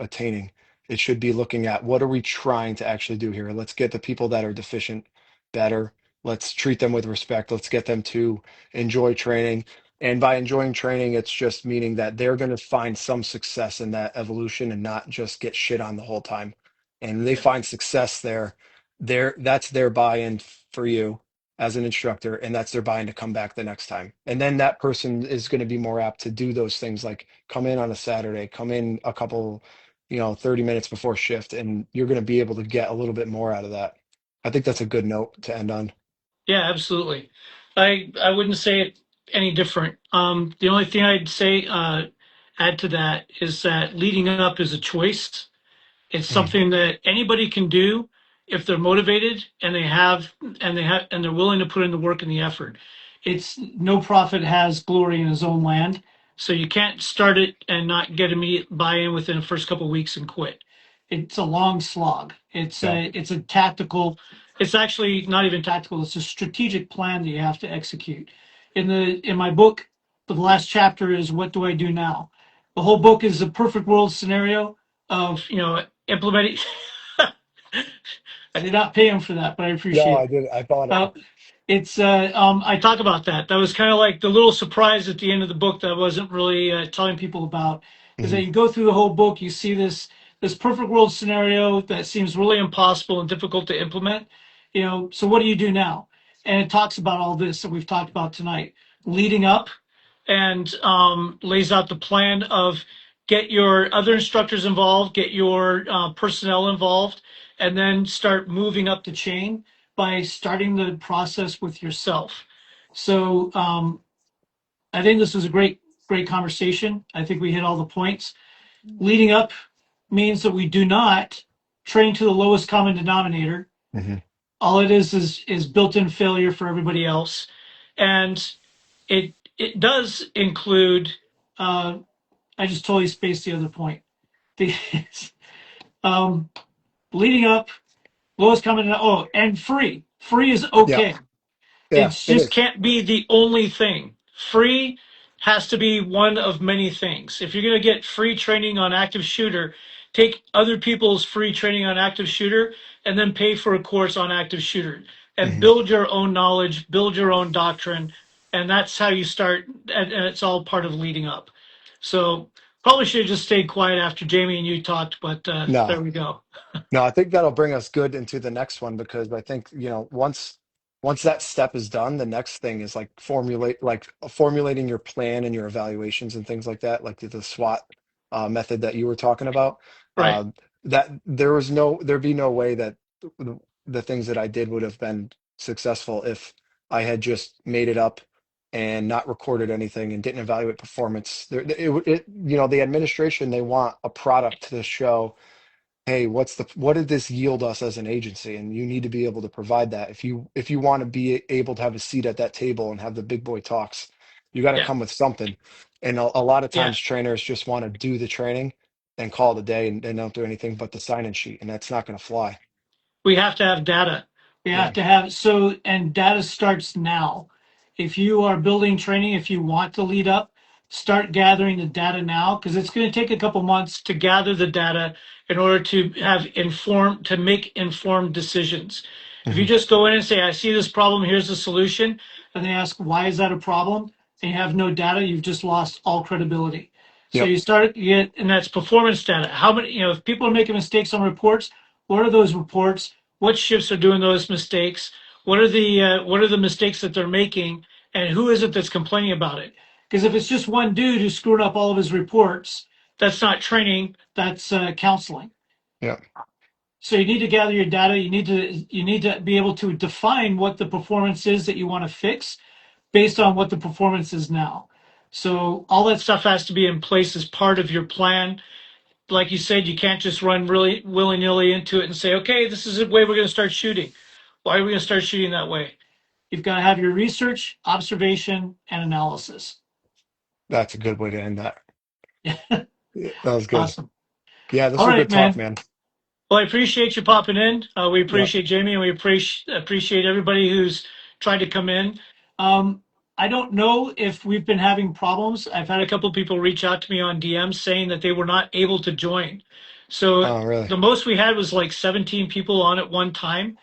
attaining. It should be looking at what are we trying to actually do here. Let's get the people that are deficient better. Let's treat them with respect. Let's get them to enjoy training. And by enjoying training, it's just meaning that they're going to find some success in that evolution and not just get shit on the whole time. And they Yeah. find success there. That's their buy-in for you as an instructor, and that's their buy-in to come back the next time. And then that person is going to be more apt to do those things, like come in on a Saturday, come in a couple, 30 minutes before shift, and you're going to be able to get a little bit more out of that. I think that's a good note to end on. Yeah, absolutely. I wouldn't say it any different. The only thing I'd say add to that is that leading up is a choice. It's Mhm. something that anybody can do if they're motivated and they're willing to put in the work and the effort. It's no prophet has glory in his own land, so you can't start it and not get immediate buy-in within the first couple of weeks and quit. It's a long slog. Yeah. It's a tactical. It's actually not even tactical. It's a strategic plan that you have to execute. In my book, the last chapter is what do I do now? The whole book is a perfect world scenario of implementing. I did not pay him for that, but I No, appreciate I it. did. I bought it. Uh, I talk about that. That was kind of like the little surprise at the end of the book that I wasn't really telling people about. Is that Hmm. you go through the whole book, you see this perfect world scenario that seems really impossible and difficult to implement. So what do you do now? And it talks about all this that we've talked about tonight, leading up, and lays out the plan of get your other instructors involved, get your personnel involved, and then start moving up the chain by starting the process with yourself. So I think this was a great conversation. I think we hit all the points. Leading up means that we do not train to the lowest common denominator. Hmm. All it is built-in failure for everybody else, and it does include. Uh, I just totally spaced the other point. The um, leading up, lowest common. Oh, and free. Free is Yeah. okay. It Yeah, it just is. can't be the only thing. Free has to be one of many things. If you're going to get free training on active shooter, take other people's free training on active shooter and then pay for a course on active shooter and Hmm. build your own knowledge, build your own doctrine. And that's how you start. And it's all part of leading up. So probably should have just stayed quiet after Jamie and you talked, but No. there we go. No, I think that'll bring us good into the next one, because I think, once that step is done, the next thing is formulating your plan and your evaluations and things like that, like the SWOT method that you were talking about. Right. That there'd be no way that the things that I did would have been successful if I had just made it up and not recorded anything and didn't evaluate performance. The administration, they want a product to show, hey, what did this yield us as an agency? And you need to be able to provide that. If you want to be able to have a seat at that table and have the big boy talks, you got to Yeah. come with something. And a lot of Yeah. times trainers just want to do the training and call it a day, and don't do anything but the sign-in sheet, and that's not going to fly. We have to have data. We have Yeah. to have so, and data starts now. If you are building training, if you want to lead up, start gathering the data now because it's going to take a couple months to gather the data in order to make informed decisions. If you Hmm. just go in and say, I see this problem, here's the solution, and they ask, why is that a problem? And you have no data, you've just lost all credibility. So Yep. and that's performance data. How many, if people are making mistakes on reports, what are those reports? What shifts are doing those mistakes? What are the mistakes that they're making, and who is it that's complaining about it? Because if it's just one dude who's screwed up all of his reports, that's not training. That's counseling. Yep. So you need to gather your data. You need to be able to define what the performance is that you want to fix based on what the performance is now. So all that stuff has to be in place as part of your plan. Like you said, you can't just run really willy-nilly into it and say, okay, this is the way we're going to start shooting. Why are we going to start shooting that way? You've got to have your research, observation, and analysis. That's a good way to end that. Yeah, Yeah, that was good. awesome. Yeah, this All was a right, good talk, man. man. Well, I appreciate you popping in. We Yep. appreciate Jamie, and we appreciate everybody who's tried to come in. Um, I don't know if we've been having problems. I've had a couple of people reach out to me on DM saying that they were not able to join. So Oh, really? the most we had was like 17 people on at one time.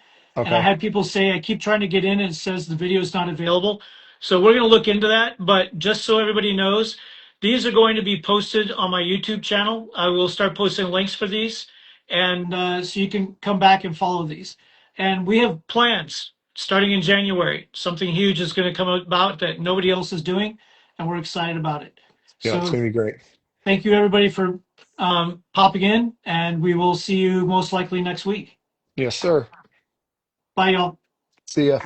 And I Okay. had people say, I keep trying to get in and it says the video is not available. So we're going to look into that. But just so everybody knows, these are going to be posted on my YouTube channel. I will start posting links for these. And so you can come back and follow these. And we have plans starting in January. Something huge is going to come about that nobody else is doing. And we're excited about it. Yeah, it's So gonna be great. thank you, everybody, for popping in. And we will see you most likely next week. Yes, sir. Bye, y'all. See ya.